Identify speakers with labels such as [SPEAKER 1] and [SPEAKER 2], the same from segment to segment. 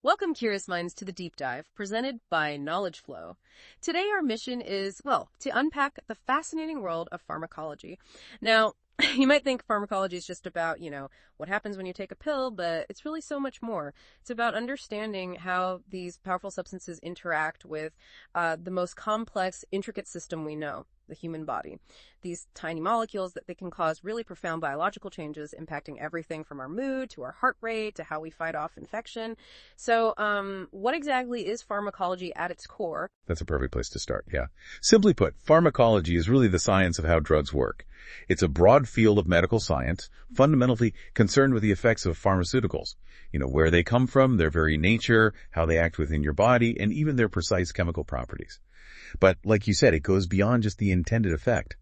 [SPEAKER 1] Welcome, Curious Minds, to the Deep Dive, presented by Knowledge Flow. Today, our mission is, well, to unpack the fascinating world of pharmacology. Now, you might think pharmacology is just about, what happens when you take a pill, but it's really so much more. It's about understanding how these powerful substances interact with the most complex, intricate system we know, the human body. These tiny molecules that they can cause really profound biological changes, impacting everything from our mood to our heart rate to how we fight off infection. So, what exactly is pharmacology at its core?
[SPEAKER 2] That's a perfect place to start, yeah. Simply put, pharmacology is really the science of how drugs work. It's a broad field of medical science, fundamentally concerned with the effects of pharmaceuticals. Where they come from, their very nature, how they act within your body, and even their precise chemical properties. But like you said, it goes beyond just the intended effect.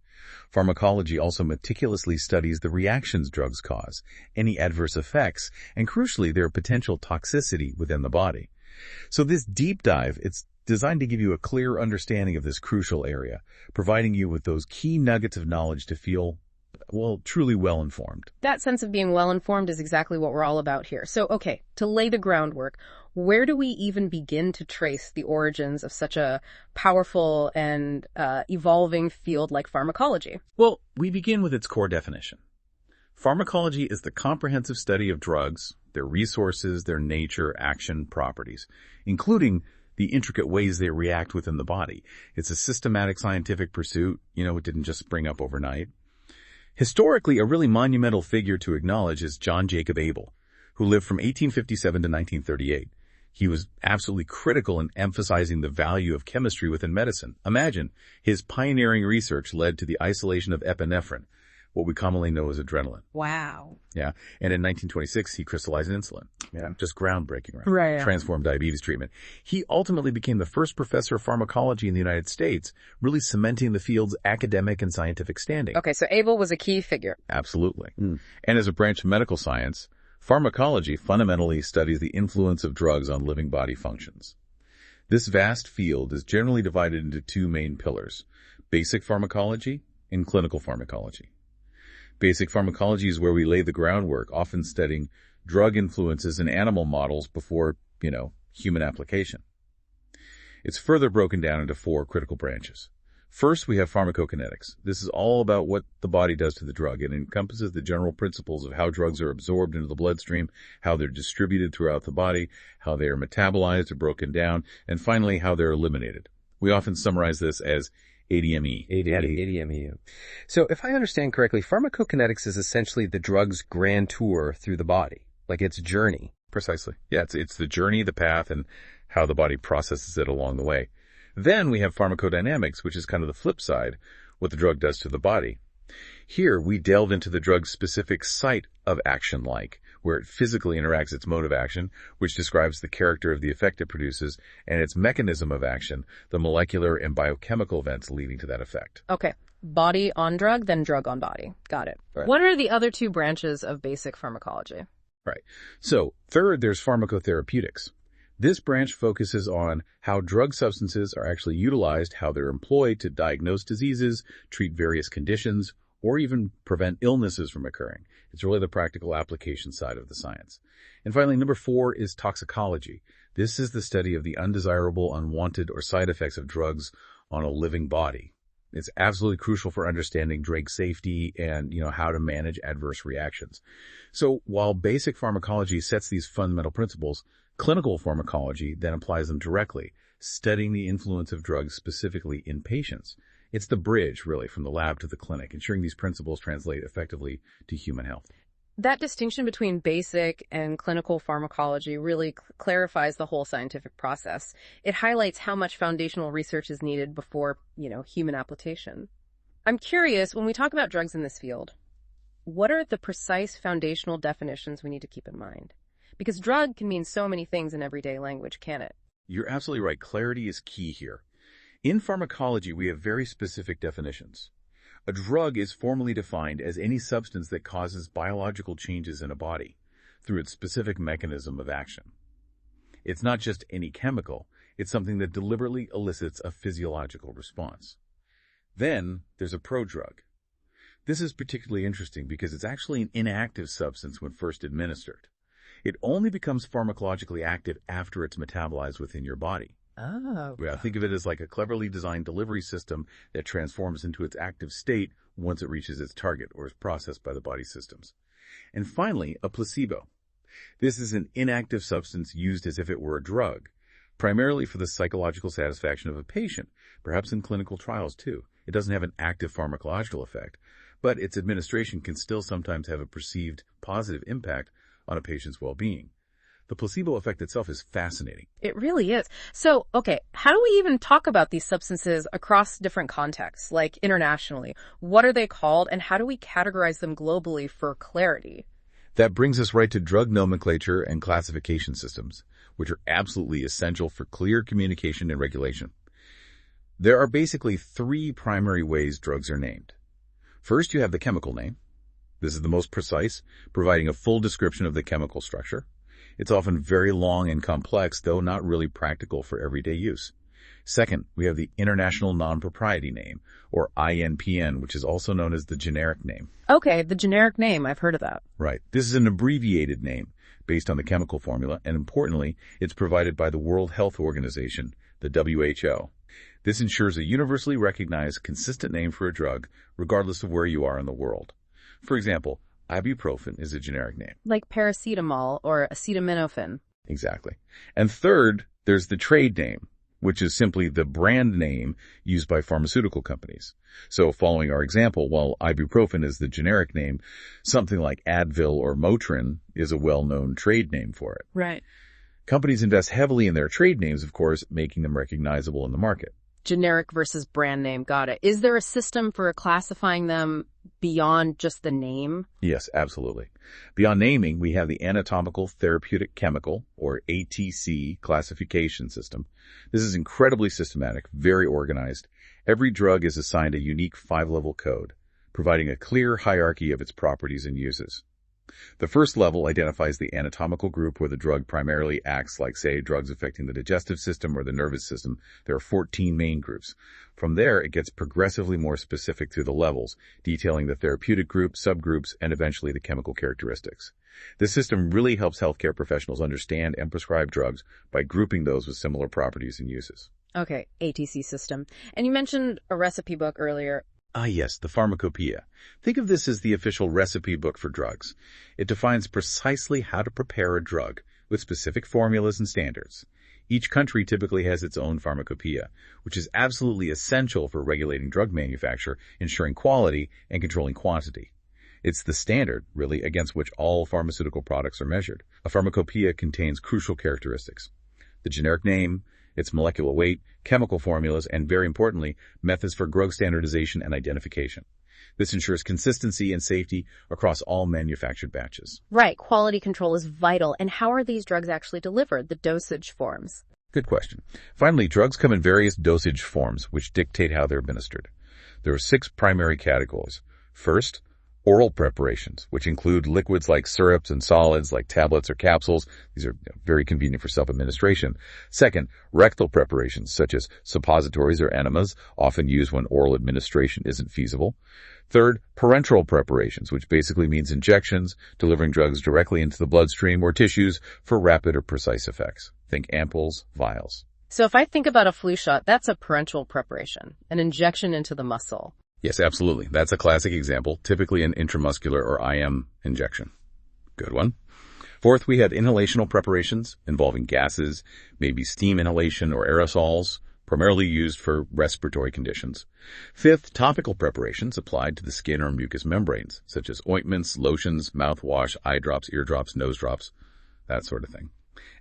[SPEAKER 2] Pharmacology also meticulously studies the reactions drugs cause, any adverse effects, and crucially, their potential toxicity within the body. So this deep dive, it's designed to give you a clear understanding of this crucial area, providing you with those key nuggets of knowledge to feel, truly well-informed.
[SPEAKER 1] That sense of being well-informed is exactly what we're all about here. So, okay, to lay the groundwork, where do we even begin to trace the origins of such a powerful and evolving field like pharmacology?
[SPEAKER 2] Well, we begin with its core definition. Pharmacology is the comprehensive study of drugs, their resources, their nature, action, properties, including the intricate ways they react within the body. It's a systematic scientific pursuit. It didn't just spring up overnight. Historically, a really monumental figure to acknowledge is John Jacob Abel, who lived from 1857 to 1938. He was absolutely critical in emphasizing the value of chemistry within medicine. Imagine, his pioneering research led to the isolation of epinephrine, what we commonly know as adrenaline.
[SPEAKER 1] Wow.
[SPEAKER 2] Yeah. And in 1926, he crystallized insulin. Yeah. Just groundbreaking,
[SPEAKER 1] right? Yeah.
[SPEAKER 2] Transformed diabetes treatment. He ultimately became the first professor of pharmacology in the United States, really cementing the field's academic and scientific standing.
[SPEAKER 1] Okay, so Abel was a key figure.
[SPEAKER 2] Absolutely. And as a branch of medical science, pharmacology fundamentally studies the influence of drugs on living body functions. This vast field is generally divided into two main pillars: basic pharmacology and clinical pharmacology. Basic pharmacology is where we lay the groundwork, often studying drug influences in animal models before, human application. It's further broken down into four critical branches. First, we have pharmacokinetics. This is all about what the body does to the drug. It encompasses the general principles of how drugs are absorbed into the bloodstream, how they're distributed throughout the body, how they are metabolized or broken down, and finally, how they're eliminated. We often summarize this as ADME.
[SPEAKER 3] ADME. So if I understand correctly, pharmacokinetics is essentially the drug's grand tour through the body, like its journey.
[SPEAKER 2] Precisely. Yeah, it's the journey, the path, and how the body processes it along the way. Then we have pharmacodynamics, which is kind of the flip side, what the drug does to the body. Here, we delve into the drug's specific site of action, where it physically interacts, its mode of action, which describes the character of the effect it produces, and its mechanism of action, the molecular and biochemical events leading to that effect.
[SPEAKER 1] Okay. Body on drug, then drug on body. Got it.
[SPEAKER 3] Right.
[SPEAKER 1] What are the other two branches of basic pharmacology?
[SPEAKER 2] Right. So, third, there's pharmacotherapeutics. This branch focuses on how drug substances are actually utilized, how they're employed to diagnose diseases, treat various conditions, or even prevent illnesses from occurring. It's really the practical application side of the science. And finally, number 4 is toxicology. This is the study of the undesirable, unwanted, or side effects of drugs on a living body. It's absolutely crucial for understanding drug safety and, how to manage adverse reactions. So while basic pharmacology sets these fundamental principles, clinical pharmacology then applies them directly, studying the influence of drugs specifically in patients. It's the bridge, really, from the lab to the clinic, ensuring these principles translate effectively to human health.
[SPEAKER 1] That distinction between basic and clinical pharmacology really clarifies the whole scientific process. It highlights how much foundational research is needed before, human application. I'm curious, when we talk about drugs in this field, what are the precise foundational definitions we need to keep in mind? Because drug can mean so many things in everyday language, can it?
[SPEAKER 2] You're absolutely right. Clarity is key here. In pharmacology, we have very specific definitions. A drug is formally defined as any substance that causes biological changes in a body through its specific mechanism of action. It's not just any chemical, it's something that deliberately elicits a physiological response. Then there's a prodrug. This is particularly interesting because it's actually an inactive substance when first administered. It only becomes pharmacologically active after it's metabolized within your body.
[SPEAKER 1] Oh.
[SPEAKER 2] Yeah, think of it as like a cleverly designed delivery system that transforms into its active state once it reaches its target or is processed by the body systems. And finally, a placebo. This is an inactive substance used as if it were a drug, primarily for the psychological satisfaction of a patient, perhaps in clinical trials too. It doesn't have an active pharmacological effect, but its administration can still sometimes have a perceived positive impact on a patient's well-being. The placebo effect itself is fascinating.
[SPEAKER 1] It really is. So, okay, how do we even talk about these substances across different contexts, like internationally? What are they called, and how do we categorize them globally for clarity?
[SPEAKER 2] That brings us right to drug nomenclature and classification systems, which are absolutely essential for clear communication and regulation. There are basically three primary ways drugs are named. First, you have the chemical name. This is the most precise, providing a full description of the chemical structure. It's often very long and complex, though not really practical for everyday use. Second, we have the International Non-Propriety Name, or INPN, which is also known as the generic name.
[SPEAKER 1] Okay, the generic name, I've heard of that.
[SPEAKER 2] Right. This is an abbreviated name based on the chemical formula, and importantly, it's provided by the World Health Organization, the WHO. This ensures a universally recognized, consistent name for a drug, regardless of where you are in the world. For example, ibuprofen is a generic name.
[SPEAKER 1] Like paracetamol or acetaminophen.
[SPEAKER 2] Exactly. And third, there's the trade name, which is simply the brand name used by pharmaceutical companies. So following our example, while ibuprofen is the generic name, something like Advil or Motrin is a well-known trade name for it.
[SPEAKER 1] Right.
[SPEAKER 2] Companies invest heavily in their trade names, of course, making them recognizable in the market.
[SPEAKER 1] Generic versus brand name, got it. Is there a system for classifying them beyond just the name?
[SPEAKER 2] Yes, absolutely. Beyond naming, we have the Anatomical Therapeutic Chemical, or ATC, classification system. This is incredibly systematic, very organized. Every drug is assigned a unique 5-level code, providing a clear hierarchy of its properties and uses. The first level identifies the anatomical group where the drug primarily acts, like, say, drugs affecting the digestive system or the nervous system. There are 14 main groups. From there, it gets progressively more specific through the levels, detailing the therapeutic group, subgroups, and eventually the chemical characteristics. This system really helps healthcare professionals understand and prescribe drugs by grouping those with similar properties and uses.
[SPEAKER 1] Okay, ATC system. And you mentioned a recipe book earlier.
[SPEAKER 2] Ah, yes, the Pharmacopoeia. Think of this as the official recipe book for drugs. It defines precisely how to prepare a drug with specific formulas and standards. Each country typically has its own pharmacopoeia, which is absolutely essential for regulating drug manufacture, ensuring quality, and controlling quantity. It's the standard, really, against which all pharmaceutical products are measured. A pharmacopoeia contains crucial characteristics: the generic name, its molecular weight, chemical formulas, and very importantly, methods for drug standardization and identification. This ensures consistency and safety across all manufactured batches.
[SPEAKER 1] Right, quality control is vital. And how are these drugs actually delivered, the dosage forms?
[SPEAKER 2] Good question. Finally, drugs come in various dosage forms, which dictate how they're administered. There are 6 primary categories. First, oral preparations, which include liquids like syrups and solids like tablets or capsules. These are very convenient for self-administration. Second, rectal preparations, such as suppositories or enemas, often used when oral administration isn't feasible. Third, parenteral preparations, which basically means injections, delivering drugs directly into the bloodstream or tissues for rapid or precise effects. Think ampoules, vials.
[SPEAKER 1] So if I think about a flu shot, that's a parenteral preparation, an injection into the muscle.
[SPEAKER 2] Yes, absolutely. That's a classic example, typically an intramuscular or IM injection. Good one. Fourth, we have inhalational preparations involving gases, maybe steam inhalation or aerosols, primarily used for respiratory conditions. Fifth, topical preparations applied to the skin or mucous membranes, such as ointments, lotions, mouthwash, eye drops, ear drops, nose drops, that sort of thing.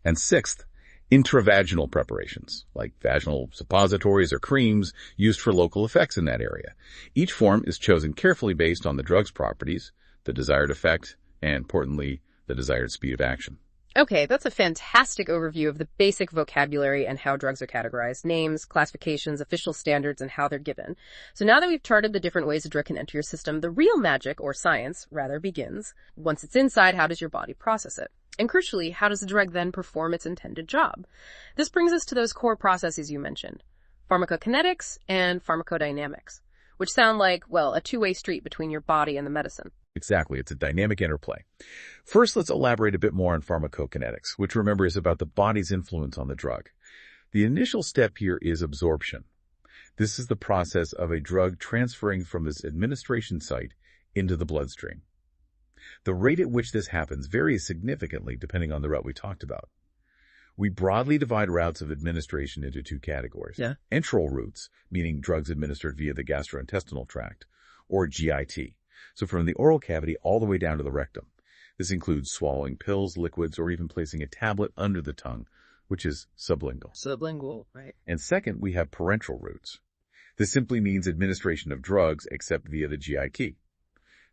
[SPEAKER 2] And sixth, intravaginal preparations, like vaginal suppositories or creams used for local effects in that area. Each form is chosen carefully based on the drug's properties, the desired effect, and importantly, the desired speed of action.
[SPEAKER 1] Okay, that's a fantastic overview of the basic vocabulary and how drugs are categorized: names, classifications, official standards, and how they're given. So now that we've charted the different ways a drug can enter your system, the real magic, or science, rather, begins. Once it's inside, how does your body process it? And crucially, how does the drug then perform its intended job? This brings us to those core processes you mentioned: pharmacokinetics and pharmacodynamics, which sound like, well, a two-way street between your body and the medicine.
[SPEAKER 2] Exactly, it's a dynamic interplay. First, let's elaborate a bit more on pharmacokinetics, which remember is about the body's influence on the drug. The initial step here is absorption. This is the process of a drug transferring from its administration site into the bloodstream. The rate at which this happens varies significantly depending on the route we talked about. We broadly divide routes of administration into two categories. Enteral routes, meaning drugs administered via the gastrointestinal tract, or GIT. So from the oral cavity all the way down to the rectum. This includes swallowing pills, liquids, or even placing a tablet under the tongue, which is sublingual.
[SPEAKER 1] Sublingual, right.
[SPEAKER 2] And second, we have parenteral routes. This simply means administration of drugs except via the GIT.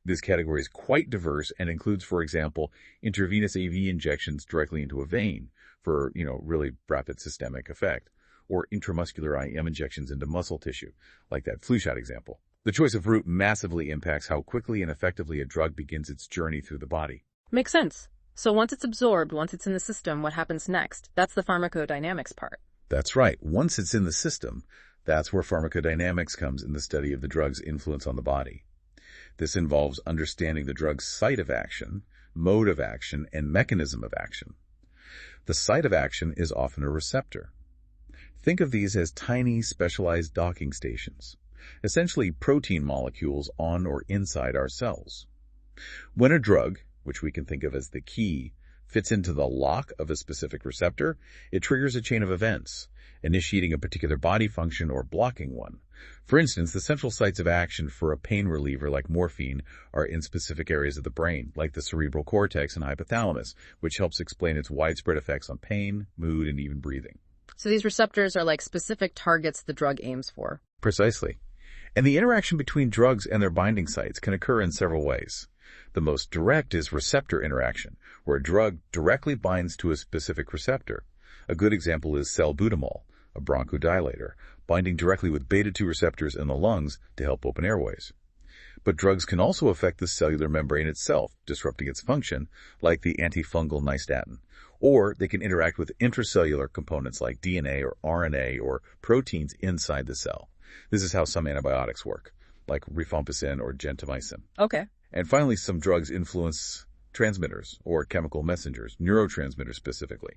[SPEAKER 2] This category is quite diverse and includes, for example, intravenous AV injections directly into a vein for, really rapid systemic effect, or intramuscular IM injections into muscle tissue, like that flu shot example. The choice of route massively impacts how quickly and effectively a drug begins its journey through the body.
[SPEAKER 1] Makes sense. So once it's absorbed, once it's in the system, what happens next? That's the pharmacodynamics part.
[SPEAKER 2] That's right. Once it's in the system, that's where pharmacodynamics comes in the study of the drug's influence on the body. This involves understanding the drug's site of action, mode of action, and mechanism of action. The site of action is often a receptor. Think of these as tiny, specialized docking stations, essentially protein molecules on or inside our cells. When a drug, which we can think of as the key, fits into the lock of a specific receptor, it triggers a chain of events, initiating a particular body function or blocking one. For instance, the central sites of action for a pain reliever like morphine are in specific areas of the brain, like the cerebral cortex and hypothalamus, which helps explain its widespread effects on pain, mood, and even breathing.
[SPEAKER 1] So these receptors are like specific targets the drug aims for.
[SPEAKER 2] Precisely. And the interaction between drugs and their binding sites can occur in several ways. The most direct is receptor interaction, where a drug directly binds to a specific receptor. A good example is salbutamol, a bronchodilator, binding directly with beta-2 receptors in the lungs to help open airways. But drugs can also affect the cellular membrane itself, disrupting its function, like the antifungal nystatin. Or they can interact with intracellular components like DNA or RNA or proteins inside the cell. This is how some antibiotics work, like rifampicin or gentamicin.
[SPEAKER 1] Okay.
[SPEAKER 2] And finally, some drugs influence transmitters or chemical messengers, neurotransmitters specifically.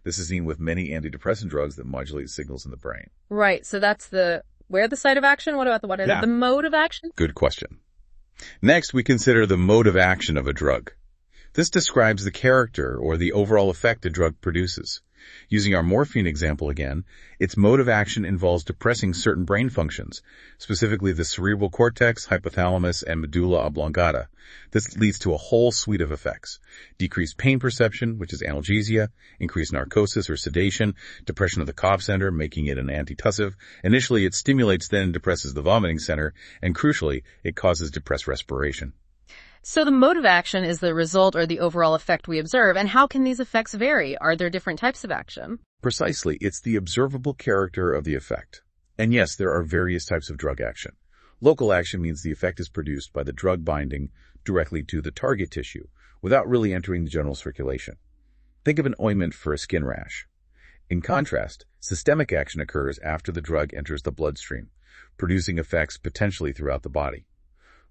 [SPEAKER 2] This is seen with many antidepressant drugs that modulate signals in the brain.
[SPEAKER 1] Right. So that's where the site of action? What about the mode of action?
[SPEAKER 2] Good question. Next, we consider the mode of action of a drug. This describes the character or the overall effect a drug produces. Using our morphine example again, its mode of action involves depressing certain brain functions, specifically the cerebral cortex, hypothalamus, and medulla oblongata. This leads to a whole suite of effects. Decreased pain perception, which is analgesia, increased narcosis or sedation, depression of the cough center, making it an antitussive. Initially, it stimulates, then depresses the vomiting center, and crucially, it causes depressed respiration.
[SPEAKER 1] So the mode of action is the result or the overall effect we observe, and how can these effects vary? Are there different types of action?
[SPEAKER 2] Precisely. It's the observable character of the effect. And yes, there are various types of drug action. Local action means the effect is produced by the drug binding directly to the target tissue, without really entering the general circulation. Think of an ointment for a skin rash. In contrast, systemic action occurs after the drug enters the bloodstream, producing effects potentially throughout the body.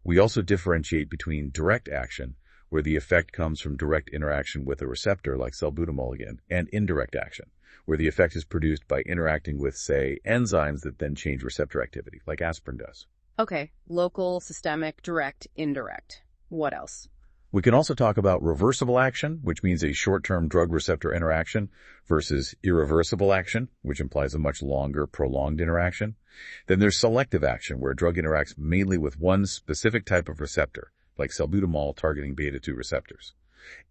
[SPEAKER 2] We also differentiate between direct action, where the effect comes from direct interaction with a receptor like salbutamol again, and indirect action, where the effect is produced by interacting with, say, enzymes that then change receptor activity, like aspirin does.
[SPEAKER 1] Okay, local, systemic, direct, indirect. What else?
[SPEAKER 2] We can also talk about reversible action, which means a short-term drug-receptor interaction, versus irreversible action, which implies a much longer, prolonged interaction. Then there's selective action, where a drug interacts mainly with one specific type of receptor, like salbutamol targeting beta-2 receptors.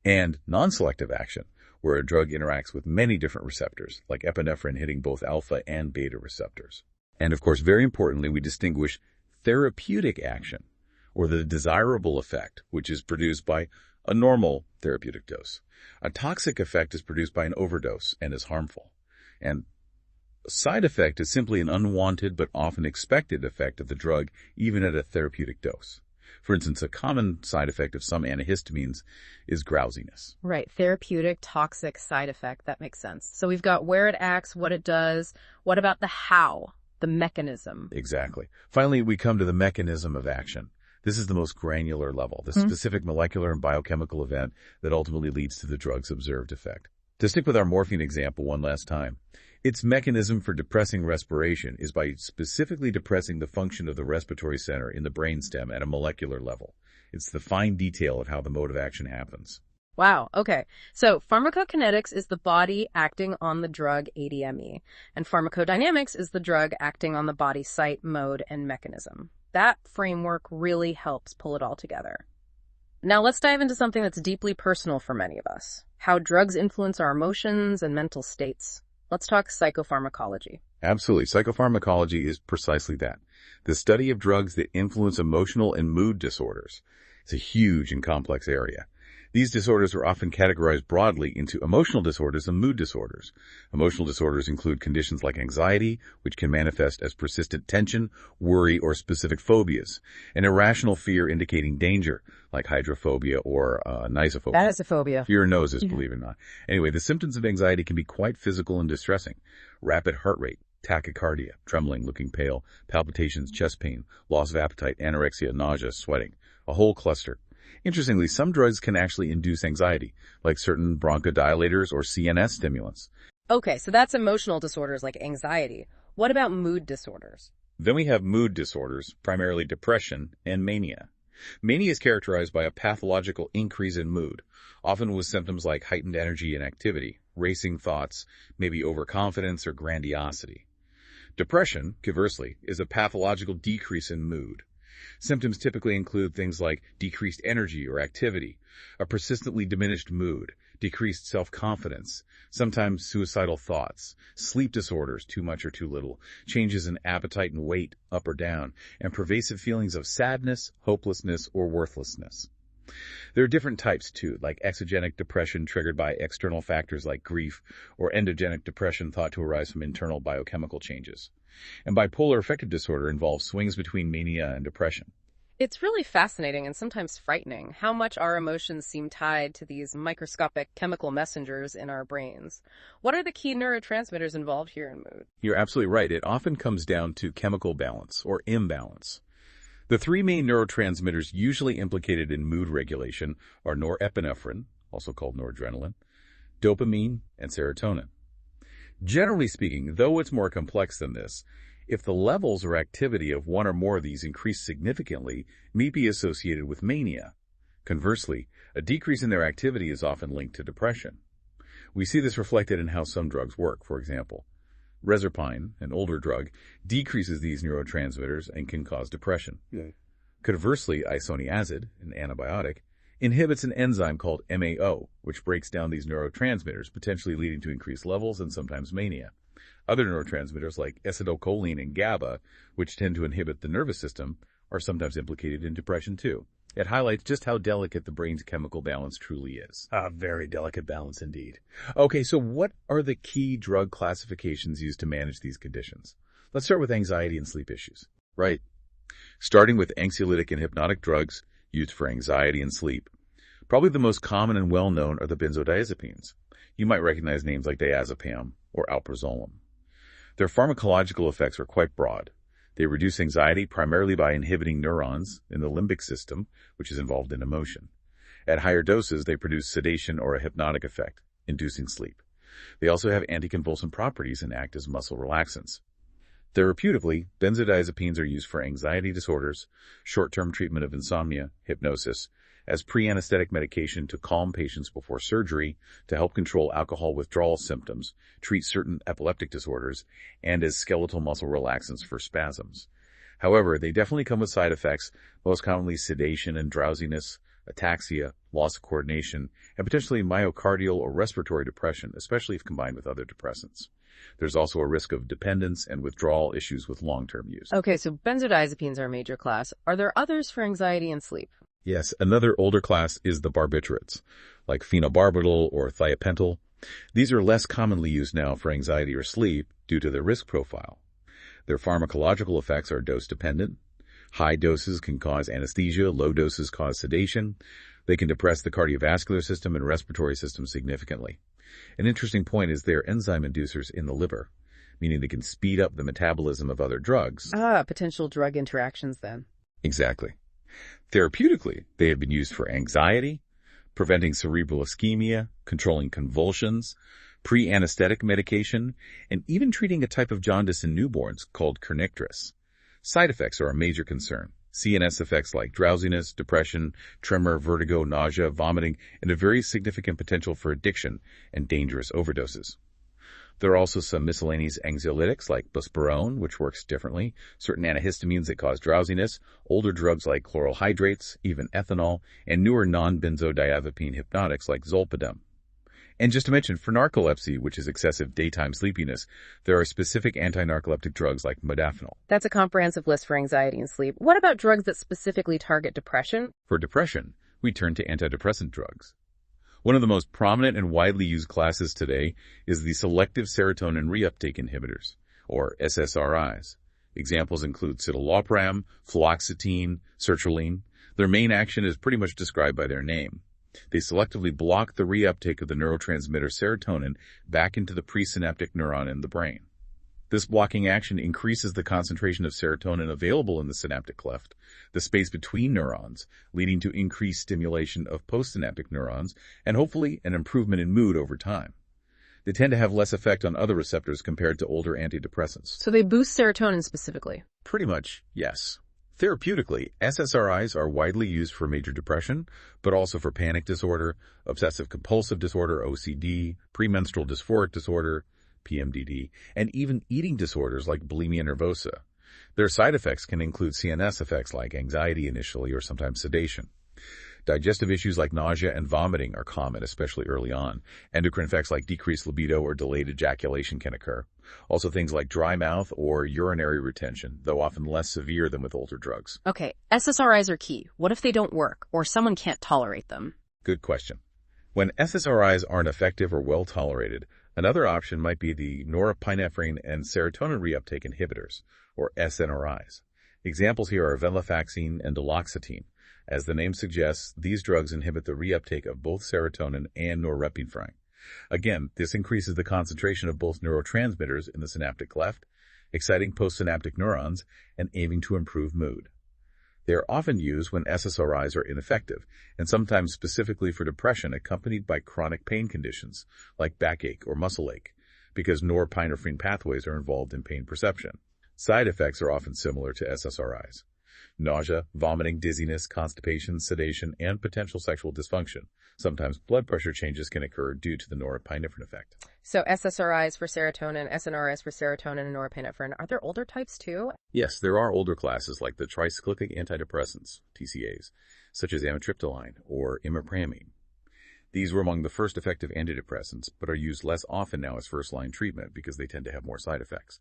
[SPEAKER 2] And non-selective action, where a drug interacts with many different receptors, like epinephrine hitting both alpha and beta receptors. And of course, very importantly, we distinguish therapeutic action, or the desirable effect, which is produced by a normal therapeutic dose. A toxic effect is produced by an overdose and is harmful. And a side effect is simply an unwanted but often expected effect of the drug, even at a therapeutic dose. For instance, a common side effect of some antihistamines is drowsiness.
[SPEAKER 1] Right. Therapeutic, toxic side effect. That makes sense. So we've got where it acts, what it does. What about the how, the mechanism?
[SPEAKER 2] Exactly. Finally, we come to the mechanism of action. This is the most granular level, the specific molecular and biochemical event that ultimately leads to the drug's observed effect. To stick with our morphine example one last time, its mechanism for depressing respiration is by specifically depressing the function of the respiratory center in the brainstem at a molecular level. It's the fine detail of how the mode of action happens.
[SPEAKER 1] Wow, okay. So pharmacokinetics is the body acting on the drug ADME, and pharmacodynamics is the drug acting on the body site, mode, and mechanism. That framework really helps pull it all together. Now let's dive into something that's deeply personal for many of us, how drugs influence our emotions and mental states. Let's talk psychopharmacology.
[SPEAKER 2] Absolutely. Psychopharmacology is precisely that. The study of drugs that influence emotional and mood disorders. It's a huge and complex area. These disorders are often categorized broadly into emotional disorders and mood disorders. Emotional disorders include conditions like anxiety, which can manifest as persistent tension, worry, or specific phobias, and irrational fear indicating danger, like hydrophobia or nisophobia.
[SPEAKER 1] That is a phobia.
[SPEAKER 2] Fear of noses, believe it or not. Anyway, the symptoms of anxiety can be quite physical and distressing. Rapid heart rate, tachycardia, trembling, looking pale, palpitations, chest pain, loss of appetite, anorexia, nausea, sweating. A whole cluster. Interestingly, some drugs can actually induce anxiety, like certain bronchodilators or CNS stimulants.
[SPEAKER 1] Okay, so that's emotional disorders like anxiety. What about mood disorders?
[SPEAKER 2] Then we have mood disorders, primarily depression and mania. Mania is characterized by a pathological increase in mood, often with symptoms like heightened energy and activity, racing thoughts, maybe overconfidence or grandiosity. Depression, conversely, is a pathological decrease in mood. Symptoms typically include things like decreased energy or activity, a persistently diminished mood, decreased self-confidence, sometimes suicidal thoughts, sleep disorders, too much or too little, changes in appetite and weight, up or down, and pervasive feelings of sadness, hopelessness, or worthlessness. There are different types, too, like exogenic depression triggered by external factors like grief, or endogenic depression thought to arise from internal biochemical changes. And bipolar affective disorder involves swings between mania and depression.
[SPEAKER 1] It's really fascinating and sometimes frightening how much our emotions seem tied to these microscopic chemical messengers in our brains. What are the key neurotransmitters involved here in mood?
[SPEAKER 2] You're absolutely right. It often comes down to chemical balance or imbalance. The three main neurotransmitters usually implicated in mood regulation are norepinephrine, also called noradrenaline, dopamine, and serotonin. Generally speaking, though it's more complex than this, if the levels or activity of one or more of these increase significantly, it may be associated with mania. Conversely, a decrease in their activity is often linked to depression. We see this reflected in how some drugs work. For example, Reserpine, an older drug, decreases these neurotransmitters and can cause depression.
[SPEAKER 3] Yeah.
[SPEAKER 2] Conversely, isoniazid, an antibiotic, inhibits an enzyme called MAO, which breaks down these neurotransmitters, potentially leading to increased levels and sometimes mania. Other neurotransmitters like acetylcholine and GABA, which tend to inhibit the nervous system, are sometimes implicated in depression too. It highlights just how delicate the brain's chemical balance truly is. A very delicate balance indeed. Okay, so what are the key drug classifications used to manage these conditions? Let's start with anxiety and sleep issues. Right. Starting with anxiolytic and hypnotic drugs used for anxiety and sleep. Probably the most common and well-known are the benzodiazepines. You might recognize names like diazepam or alprazolam. Their pharmacological effects are quite broad. They reduce anxiety primarily by inhibiting neurons in the limbic system, which is involved in emotion. At higher doses, they produce sedation or a hypnotic effect, inducing sleep. They also have anticonvulsant properties and act as muscle relaxants. Therapeutically, benzodiazepines are used for anxiety disorders, short-term treatment of insomnia, hypnosis, as pre-anesthetic medication to calm patients before surgery, to help control alcohol withdrawal symptoms, treat certain epileptic disorders, and as skeletal muscle relaxants for spasms. However, they definitely come with side effects, most commonly sedation and drowsiness, ataxia, loss of coordination, and potentially myocardial or respiratory depression, especially if combined with other depressants. There's also a risk of dependence and withdrawal issues with long-term use.
[SPEAKER 1] Okay, so benzodiazepines are a major class. Are there others for anxiety and sleep?
[SPEAKER 2] Yes, another older class is the barbiturates, like phenobarbital or thiopental. These are less commonly used now for anxiety or sleep due to their risk profile. Their pharmacological effects are dose-dependent. High doses can cause anesthesia, low doses cause sedation. They can depress the cardiovascular system and respiratory system significantly. An interesting point is they're enzyme inducers in the liver, meaning they can speed up the metabolism of other drugs.
[SPEAKER 1] Potential drug interactions then.
[SPEAKER 2] Exactly. Therapeutically, they have been used for anxiety, preventing cerebral ischemia, controlling convulsions, pre-anesthetic medication, and even treating a type of jaundice in newborns called kernicterus. Side effects are a major concern. CNS effects like drowsiness, depression, tremor, vertigo, nausea, vomiting, and a very significant potential for addiction and dangerous overdoses. There are also some miscellaneous anxiolytics like buspirone, which works differently, certain antihistamines that cause drowsiness, older drugs like chloral hydrates, even ethanol, and newer non-benzodiazepine hypnotics like zolpidem. And just to mention, for narcolepsy, which is excessive daytime sleepiness, there are specific anti-narcoleptic drugs like modafinil.
[SPEAKER 1] That's a comprehensive list for anxiety and sleep. What about drugs that specifically target depression?
[SPEAKER 2] For depression, we turn to antidepressant drugs. One of the most prominent and widely used classes today is the selective serotonin reuptake inhibitors, or SSRIs. Examples include citalopram, fluoxetine, sertraline. Their main action is pretty much described by their name. They selectively block the reuptake of the neurotransmitter serotonin back into the presynaptic neuron in the brain. This blocking action increases the concentration of serotonin available in the synaptic cleft, the space between neurons, leading to increased stimulation of postsynaptic neurons and hopefully an improvement in mood over time. They tend to have less effect on other receptors compared to older antidepressants.
[SPEAKER 1] So they boost serotonin specifically?
[SPEAKER 2] Pretty much, yes. Therapeutically, SSRIs are widely used for major depression, but also for panic disorder, obsessive-compulsive disorder, OCD, premenstrual dysphoric disorder, PMDD, and even eating disorders like bulimia nervosa. Their side effects can include CNS effects like anxiety initially or sometimes sedation. Digestive issues like nausea and vomiting are common, especially early on. Endocrine effects like decreased libido or delayed ejaculation can occur. Also things like dry mouth or urinary retention, though often less severe than with older drugs.
[SPEAKER 1] Okay, SSRIs are key. What if they don't work or someone can't tolerate them?
[SPEAKER 2] Good question. When SSRIs aren't effective or well tolerated, another option might be the norepinephrine and serotonin reuptake inhibitors, or SNRIs. Examples here are venlafaxine and duloxetine. As the name suggests, these drugs inhibit the reuptake of both serotonin and norepinephrine. Again, this increases the concentration of both neurotransmitters in the synaptic cleft, exciting postsynaptic neurons, and aiming to improve mood. They are often used when SSRIs are ineffective, and sometimes specifically for depression accompanied by chronic pain conditions, like backache or muscle ache, because norepinephrine pathways are involved in pain perception. Side effects are often similar to SSRIs. Nausea, vomiting, dizziness, constipation, sedation, and potential sexual dysfunction. Sometimes blood pressure changes can occur due to the norepinephrine effect.
[SPEAKER 1] So SSRIs for serotonin, SNRIs for serotonin and norepinephrine. Are there older types too?
[SPEAKER 2] Yes, there are older classes like the tricyclic antidepressants, TCAs, such as amitriptyline or imipramine. These were among the first effective antidepressants, but are used less often now as first-line treatment because they tend to have more side effects.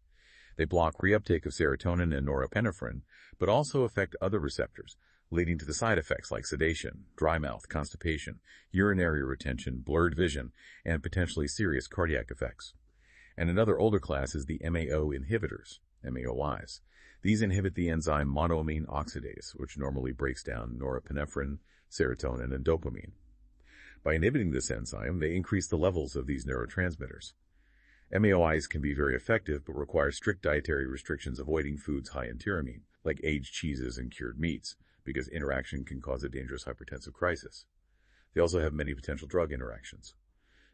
[SPEAKER 2] They block reuptake of serotonin and norepinephrine, but also affect other receptors, leading to the side effects like sedation, dry mouth, constipation, urinary retention, blurred vision, and potentially serious cardiac effects. And another older class is the MAO inhibitors, MAOIs. These inhibit the enzyme monoamine oxidase, which normally breaks down norepinephrine, serotonin, and dopamine. By inhibiting this enzyme, they increase the levels of these neurotransmitters. MAOIs can be very effective, but require strict dietary restrictions avoiding foods high in tyramine, like aged cheeses and cured meats, because interaction can cause a dangerous hypertensive crisis. They also have many potential drug interactions.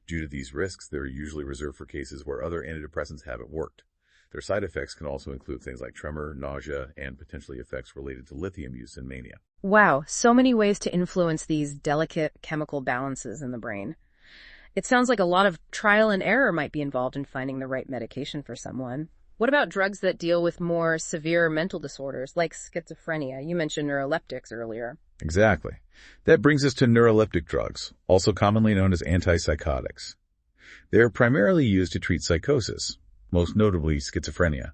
[SPEAKER 2] Due to these risks, they're usually reserved for cases where other antidepressants haven't worked. Their side effects can also include things like tremor, nausea, and potentially effects related to lithium use in mania.
[SPEAKER 1] Wow, so many ways to influence these delicate chemical balances in the brain. It sounds like a lot of trial and error might be involved in finding the right medication for someone. What about drugs that deal with more severe mental disorders, like schizophrenia? You mentioned neuroleptics earlier.
[SPEAKER 2] Exactly. That brings us to neuroleptic drugs, also commonly known as antipsychotics. They are primarily used to treat psychosis, most notably schizophrenia.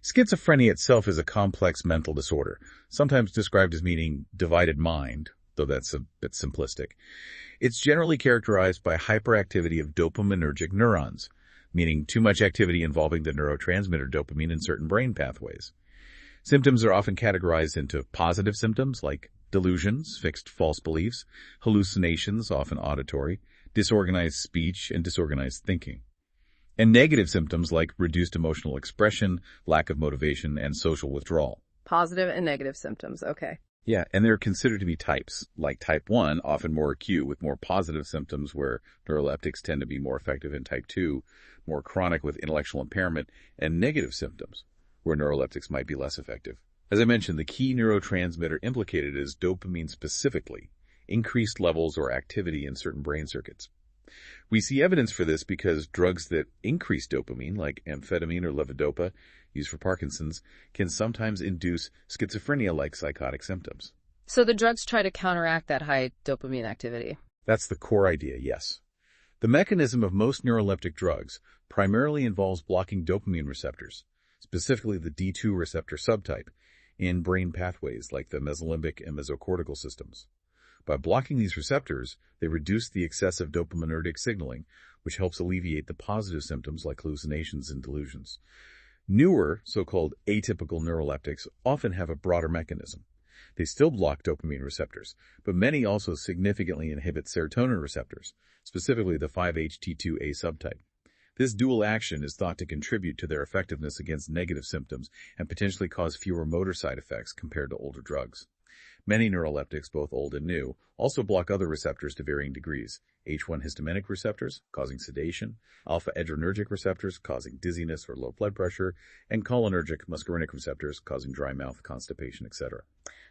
[SPEAKER 2] Schizophrenia itself is a complex mental disorder, sometimes described as meaning divided mind, though that's a bit simplistic. It's generally characterized by hyperactivity of dopaminergic neurons, meaning too much activity involving the neurotransmitter dopamine in certain brain pathways. Symptoms are often categorized into positive symptoms like delusions, fixed false beliefs, hallucinations, often auditory, disorganized speech, and disorganized thinking. And negative symptoms like reduced emotional expression, lack of motivation, and social withdrawal.
[SPEAKER 1] Positive and negative symptoms, okay.
[SPEAKER 2] Yeah, and they're considered to be types, like type 1, often more acute with more positive symptoms where neuroleptics tend to be more effective, and type 2, more chronic with intellectual impairment and negative symptoms where neuroleptics might be less effective. As I mentioned, the key neurotransmitter implicated is dopamine specifically, increased levels or activity in certain brain circuits. We see evidence for this because drugs that increase dopamine, like amphetamine or levodopa, used for Parkinson's, can sometimes induce schizophrenia-like psychotic symptoms.
[SPEAKER 1] So the drugs try to counteract that high dopamine activity.
[SPEAKER 2] That's the core idea, yes. The mechanism of most neuroleptic drugs primarily involves blocking dopamine receptors, specifically the D2 receptor subtype, in brain pathways like the mesolimbic and mesocortical systems. By blocking these receptors, they reduce the excessive dopaminergic signaling, which helps alleviate the positive symptoms like hallucinations and delusions. Newer, so-called atypical neuroleptics often have a broader mechanism. They still block dopamine receptors, but many also significantly inhibit serotonin receptors, specifically the 5-HT2A subtype. This dual action is thought to contribute to their effectiveness against negative symptoms and potentially cause fewer motor side effects compared to older drugs. Many neuroleptics, both old and new, also block other receptors to varying degrees. H1 histaminic receptors, causing sedation, alpha adrenergic receptors, causing dizziness or low blood pressure, and cholinergic muscarinic receptors, causing dry mouth, constipation, etc.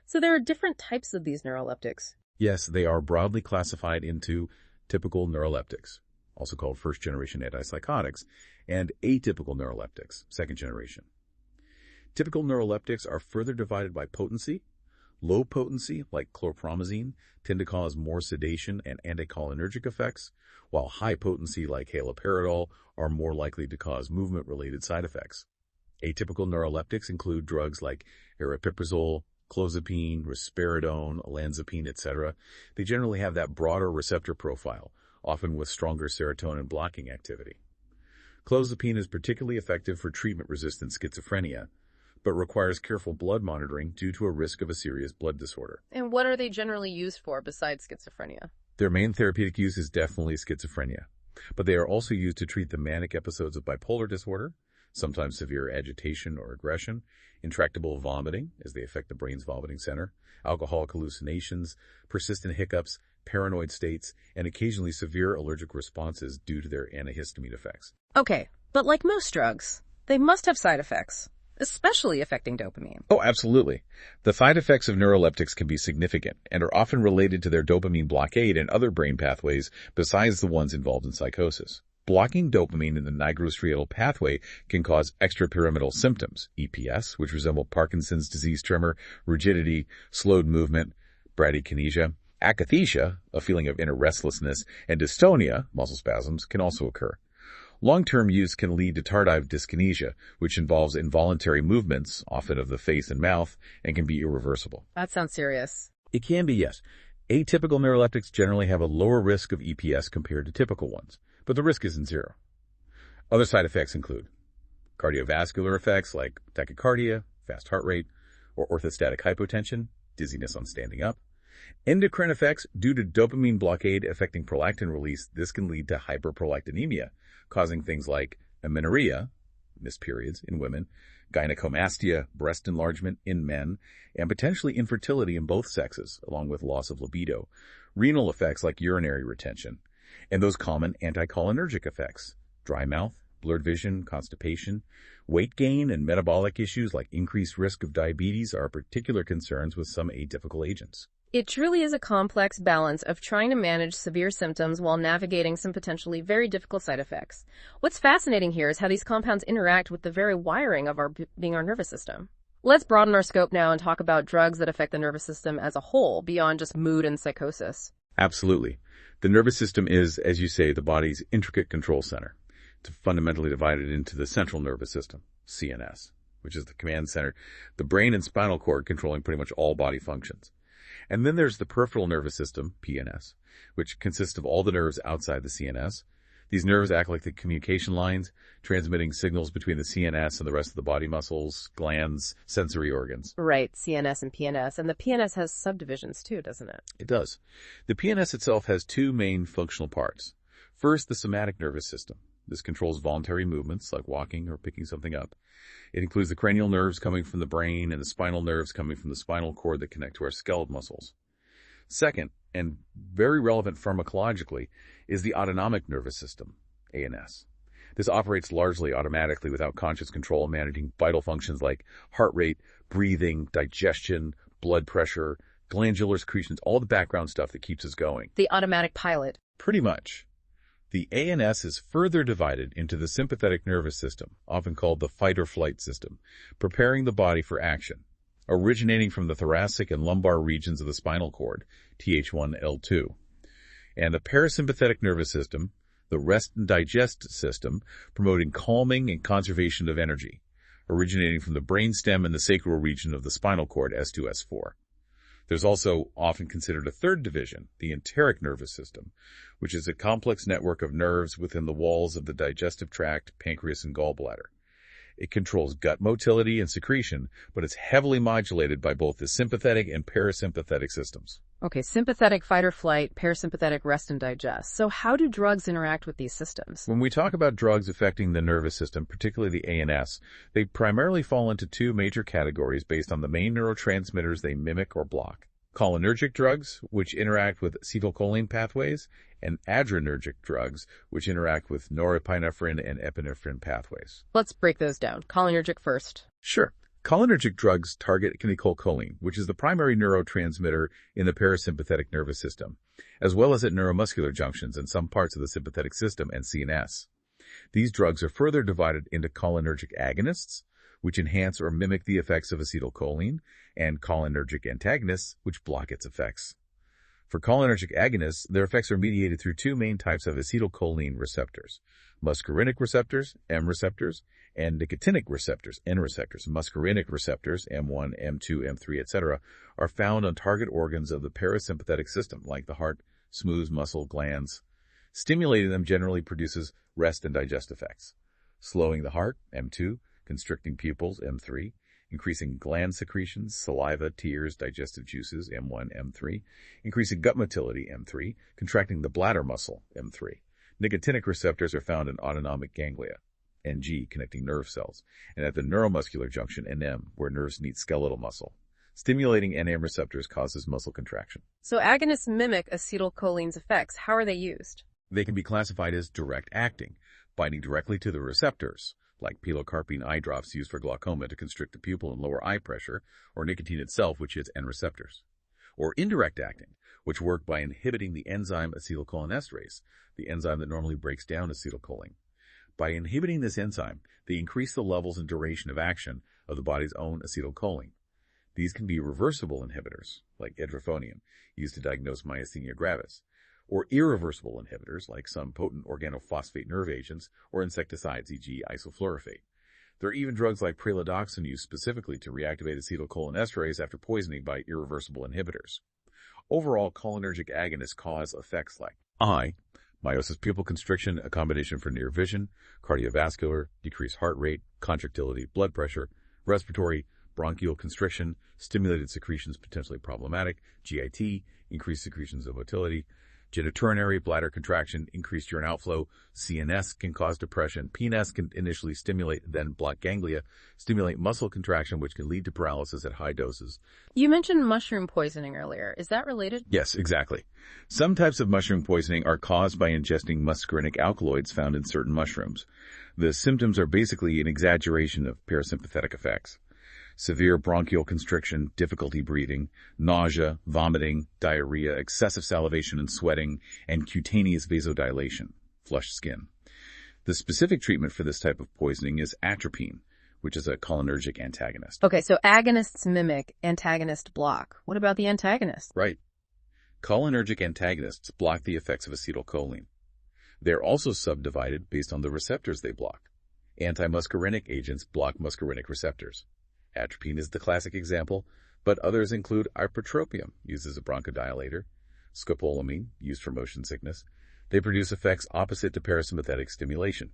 [SPEAKER 1] So there are different types of these neuroleptics.
[SPEAKER 2] Yes, they are broadly classified into typical neuroleptics, also called first-generation antipsychotics, and atypical neuroleptics, second generation. Typical neuroleptics are further divided by potency. Low potency, like chlorpromazine, tend to cause more sedation and anticholinergic effects, while high potency, like haloperidol, are more likely to cause movement-related side effects. Atypical neuroleptics include drugs like aripiprazole, clozapine, risperidone, olanzapine, etc. They generally have that broader receptor profile, often with stronger serotonin blocking activity. Clozapine is particularly effective for treatment-resistant schizophrenia, but requires careful blood monitoring due to a risk of a serious blood disorder.
[SPEAKER 1] And what are they generally used for besides schizophrenia?
[SPEAKER 2] Their main therapeutic use is definitely schizophrenia, but they are also used to treat the manic episodes of bipolar disorder, sometimes severe agitation or aggression, intractable vomiting, as they affect the brain's vomiting center, alcoholic hallucinations, persistent hiccups, paranoid states, and occasionally severe allergic responses due to their antihistamine effects.
[SPEAKER 1] Okay, but like most drugs, they must have side effects, especially affecting dopamine.
[SPEAKER 2] Oh, absolutely. The side effects of neuroleptics can be significant and are often related to their dopamine blockade and other brain pathways besides the ones involved in psychosis. Blocking dopamine in the nigrostriatal pathway can cause extrapyramidal symptoms, EPS, which resemble Parkinson's disease tremor, rigidity, slowed movement, bradykinesia. Akathisia, a feeling of inner restlessness, and dystonia, muscle spasms, can also occur. Long-term use can lead to tardive dyskinesia, which involves involuntary movements, often of the face and mouth, and can be irreversible.
[SPEAKER 1] That sounds serious.
[SPEAKER 2] It can be, yes. Atypical neuroleptics generally have a lower risk of EPS compared to typical ones, but the risk isn't zero. Other side effects include cardiovascular effects like tachycardia, fast heart rate, or orthostatic hypotension, dizziness on standing up. Endocrine effects due to dopamine blockade affecting prolactin release. This can lead to hyperprolactinemia, causing things like amenorrhea, missed periods in women, gynecomastia, breast enlargement in men, and potentially infertility in both sexes, along with loss of libido, renal effects like urinary retention, and those common anticholinergic effects, dry mouth, blurred vision, constipation. Weight gain and metabolic issues like increased risk of diabetes are particular concerns with some atypical agents.
[SPEAKER 1] It truly is a complex balance of trying to manage severe symptoms while navigating some potentially very difficult side effects. What's fascinating here is how these compounds interact with the very wiring of our nervous system. Let's broaden our scope now and talk about drugs that affect the nervous system as a whole, beyond just mood and psychosis.
[SPEAKER 2] Absolutely. The nervous system is, as you say, the body's intricate control center. It's fundamentally divided into the central nervous system, CNS, which is the command center, the brain and spinal cord controlling pretty much all body functions. And then there's the peripheral nervous system, PNS, which consists of all the nerves outside the CNS. These nerves act like the communication lines, transmitting signals between the CNS and the rest of the body muscles, glands, sensory organs.
[SPEAKER 1] Right, CNS and PNS. And the PNS has subdivisions too, doesn't it?
[SPEAKER 2] It does. The PNS itself has two main functional parts. First, the somatic nervous system, This controls voluntary movements like walking or picking something up. It includes the cranial nerves coming from the brain and the spinal nerves coming from the spinal cord that connect to our skeletal muscles. Second, and very relevant pharmacologically, is the autonomic nervous system, ANS. This operates largely automatically without conscious control, managing vital functions like heart rate, breathing, digestion, blood pressure, glandular secretions, all the background stuff that keeps us going.
[SPEAKER 1] The automatic pilot.
[SPEAKER 2] Pretty much. The ANS is further divided into the sympathetic nervous system, often called the fight or flight system, preparing the body for action, originating from the thoracic and lumbar regions of the spinal cord, Th1-L2, and the parasympathetic nervous system, the rest and digest system, promoting calming and conservation of energy, originating from the brainstem and the sacral region of the spinal cord, S2-S4. There's also often considered a third division, the enteric nervous system, which is a complex network of nerves within the walls of the digestive tract, pancreas, and gallbladder. It controls gut motility and secretion, but it's heavily modulated by both the sympathetic and parasympathetic systems.
[SPEAKER 1] Okay, sympathetic fight or flight, parasympathetic rest and digest. So how do drugs interact with these systems?
[SPEAKER 2] When we talk about drugs affecting the nervous system, particularly the ANS, they primarily fall into two major categories based on the main neurotransmitters they mimic or block. Cholinergic drugs, which interact with acetylcholine pathways, and adrenergic drugs, which interact with norepinephrine and epinephrine pathways.
[SPEAKER 1] Let's break those down. Cholinergic first.
[SPEAKER 2] Sure. Cholinergic drugs target acetylcholine, which is the primary neurotransmitter in the parasympathetic nervous system, as well as at neuromuscular junctions in some parts of the sympathetic system and CNS. These drugs are further divided into cholinergic agonists, which enhance or mimic the effects of acetylcholine, and cholinergic antagonists, which block its effects. For cholinergic agonists, their effects are mediated through two main types of acetylcholine receptors: muscarinic receptors, M receptors, and nicotinic receptors, N receptors. Muscarinic receptors, M1, M2, M3, etc., are found on target organs of the parasympathetic system, like the heart, smooth muscle, glands. Stimulating them generally produces rest and digest effects. Slowing the heart, M2, constricting pupils, M3, increasing gland secretions, saliva, tears, digestive juices, M1, M3, increasing gut motility, M3, contracting the bladder muscle, M3. Nicotinic receptors are found in autonomic ganglia, NG, connecting nerve cells, and at the neuromuscular junction, NM, where nerves meet skeletal muscle. Stimulating NM receptors causes muscle contraction.
[SPEAKER 1] So agonists mimic acetylcholine's effects. How are they used?
[SPEAKER 2] They can be classified as direct acting, binding directly to the receptors, like pilocarpine eye drops used for glaucoma to constrict the pupil and lower eye pressure, or nicotine itself, which hits N receptors. Or indirect acting, which work by inhibiting the enzyme acetylcholinesterase, the enzyme that normally breaks down acetylcholine. By inhibiting this enzyme, they increase the levels and duration of action of the body's own acetylcholine. These can be reversible inhibitors, like edrophonium, used to diagnose myasthenia gravis, or irreversible inhibitors, like some potent organophosphate nerve agents or insecticides, e.g. isoflurosate. There are even drugs like pralidoxin used specifically to reactivate acetylcholinesterase after poisoning by irreversible inhibitors. Overall, cholinergic agonists cause effects like eye, miosis pupil constriction, accommodation for near vision, cardiovascular, decreased heart rate, contractility, blood pressure, respiratory, bronchial constriction, stimulated secretions potentially problematic, GIT, increased secretions of motility, genitourinary, bladder contraction, increased urine outflow. CNS can cause depression. PNS can initially stimulate, then block ganglia, stimulate muscle contraction, which can lead to paralysis at high doses.
[SPEAKER 1] You mentioned mushroom poisoning earlier. Is that related?
[SPEAKER 2] Yes, exactly. Some types of mushroom poisoning are caused by ingesting muscarinic alkaloids found in certain mushrooms. The symptoms are basically an exaggeration of parasympathetic effects. Severe bronchial constriction, difficulty breathing, nausea, vomiting, diarrhea, excessive salivation and sweating, and cutaneous vasodilation, flushed skin. The specific treatment for this type of poisoning is atropine, which is a cholinergic antagonist.
[SPEAKER 1] Okay, so agonists mimic, antagonists block. What about the antagonist?
[SPEAKER 2] Right. Cholinergic antagonists block the effects of acetylcholine. They're also subdivided based on the receptors they block. Antimuscarinic agents block muscarinic receptors. Atropine is the classic example, but others include ipratropium, used as a bronchodilator, scopolamine, used for motion sickness. They produce effects opposite to parasympathetic stimulation.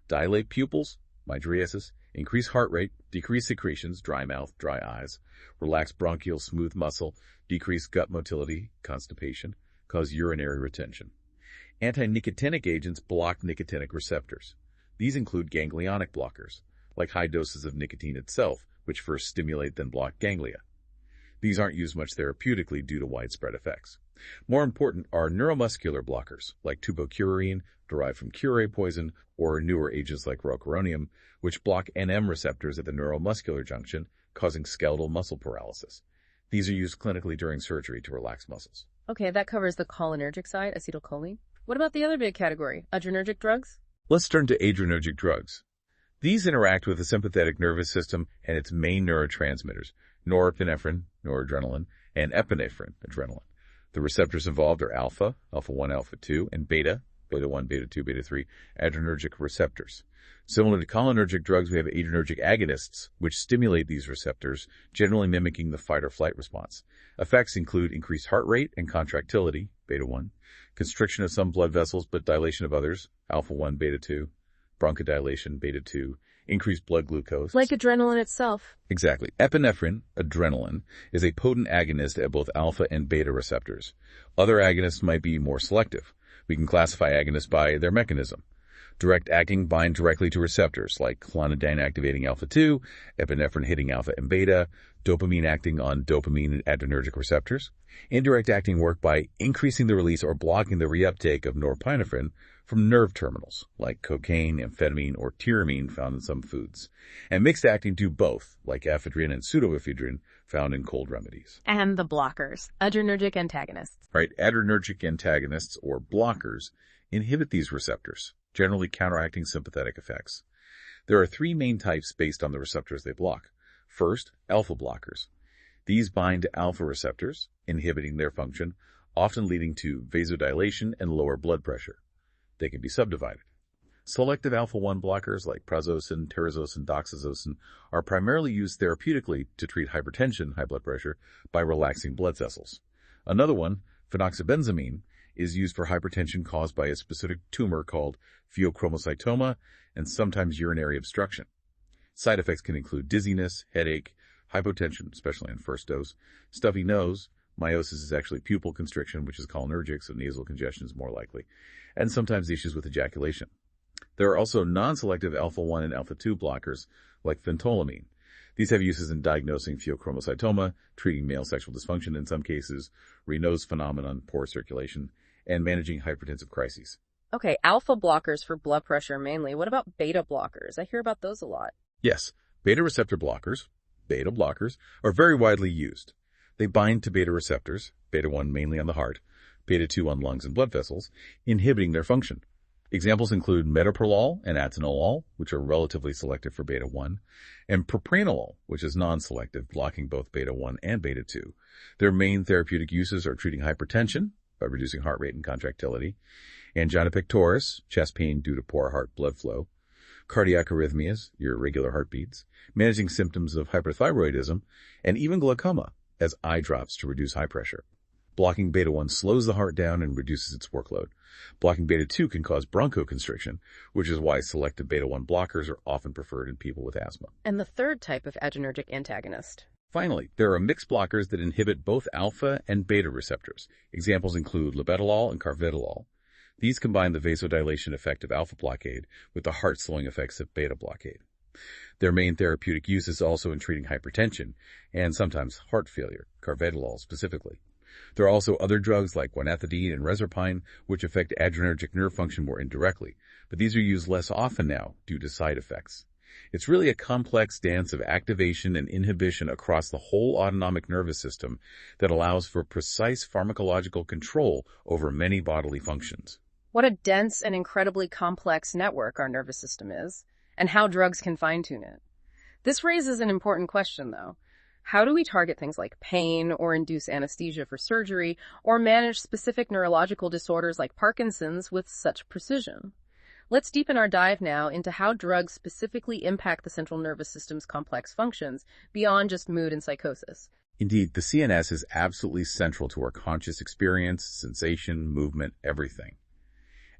[SPEAKER 2] Dilate pupils, mydriasis, increase heart rate, decrease secretions, dry mouth, dry eyes, relax bronchial smooth muscle, decrease gut motility, constipation, cause urinary retention. Anti-nicotinic agents block nicotinic receptors. These include ganglionic blockers, like high doses of nicotine itself, which first stimulate then block ganglia. These aren't used much therapeutically due to widespread effects. More important are neuromuscular blockers, like tubocurarine, derived from curare poison, or newer agents like rocuronium, which block NM receptors at the neuromuscular junction, causing skeletal muscle paralysis. These are used clinically during surgery to relax muscles.
[SPEAKER 1] Okay, that covers the cholinergic side, acetylcholine. What about the other big category, adrenergic drugs?
[SPEAKER 2] Let's turn to adrenergic drugs. These interact with the sympathetic nervous system and its main neurotransmitters, norepinephrine, noradrenaline, and epinephrine, adrenaline. The receptors involved are alpha, alpha-1, alpha-2, and beta, beta-1, beta-2, beta-3, adrenergic receptors. Similar to cholinergic drugs, we have adrenergic agonists, which stimulate these receptors, generally mimicking the fight-or-flight response. Effects include increased heart rate and contractility, beta-1, constriction of some blood vessels but dilation of others, alpha-1, beta-2, bronchodilation, beta-2, increased blood glucose.
[SPEAKER 1] Like adrenaline itself.
[SPEAKER 2] Exactly. Epinephrine, adrenaline, is a potent agonist at both alpha and beta receptors. Other agonists might be more selective. We can classify agonists by their mechanism. Direct acting bind directly to receptors like clonidine activating alpha-2, epinephrine hitting alpha and beta, dopamine acting on dopamine and adrenergic receptors. Indirect acting work by increasing the release or blocking the reuptake of norepinephrine from nerve terminals like cocaine, amphetamine, or tyramine found in some foods. And mixed acting do both, like ephedrine and pseudoephedrine found in cold remedies.
[SPEAKER 1] And the blockers, adrenergic antagonists.
[SPEAKER 2] Right, adrenergic antagonists, or blockers, inhibit these receptors, generally counteracting sympathetic effects. There are three main types based on the receptors they block. First, alpha blockers. These bind to alpha receptors, inhibiting their function, often leading to vasodilation and lower blood pressure. They can be subdivided. Selective alpha-1 blockers like prazosin, terazosin, doxazosin are primarily used therapeutically to treat hypertension, high blood pressure, by relaxing blood vessels. Another one, phenoxybenzamine, is used for hypertension caused by a specific tumor called pheochromocytoma and sometimes urinary obstruction. Side effects can include dizziness, headache, hypotension, especially on first dose, stuffy nose, meiosis is actually pupil constriction, which is cholinergic, so nasal congestion is more likely, and sometimes issues with ejaculation. There are also non-selective alpha-1 and alpha-2 blockers like phentolamine. These have uses in diagnosing pheochromocytoma, treating male sexual dysfunction in some cases, Raynaud's phenomenon, poor circulation, and managing hypertensive crises.
[SPEAKER 1] Okay, alpha blockers for blood pressure mainly. What about beta blockers? I hear about those a lot.
[SPEAKER 2] Yes, beta receptor blockers, beta blockers, are very widely used. They bind to beta receptors, beta-1 mainly on the heart, beta-2 on lungs and blood vessels, inhibiting their function. Examples include metoprolol and atenolol, which are relatively selective for beta-1, and propranolol, which is non-selective, blocking both beta-1 and beta-2. Their main therapeutic uses are treating hypertension by reducing heart rate and contractility, angina pectoris, chest pain due to poor heart blood flow, cardiac arrhythmias, your irregular heartbeats, managing symptoms of hyperthyroidism, and even glaucoma as eye drops to reduce high pressure. Blocking beta-1 slows the heart down and reduces its workload. Blocking beta-2 can cause bronchoconstriction, which is why selective beta-1 blockers are often preferred in people with asthma.
[SPEAKER 1] And the third type of adrenergic antagonist.
[SPEAKER 2] Finally, there are mixed blockers that inhibit both alpha and beta receptors. Examples include labetalol and carvedilol. These combine the vasodilation effect of alpha blockade with the heart-slowing effects of beta blockade. Their main therapeutic use is also in treating hypertension and sometimes heart failure, carvedilol specifically. There are also other drugs like guanethidine and reserpine, which affect adrenergic nerve function more indirectly, but these are used less often now due to side effects. It's really a complex dance of activation and inhibition across the whole autonomic nervous system that allows for precise pharmacological control over many bodily functions.
[SPEAKER 1] What a dense and incredibly complex network our nervous system is, and how drugs can fine-tune it. This raises an important question, though. How do we target things like pain or induce anesthesia for surgery or manage specific neurological disorders like Parkinson's with such precision? Let's deepen our dive now into how drugs specifically impact the central nervous system's complex functions beyond just mood and psychosis.
[SPEAKER 2] Indeed, the CNS is absolutely central to our conscious experience, sensation, movement, everything.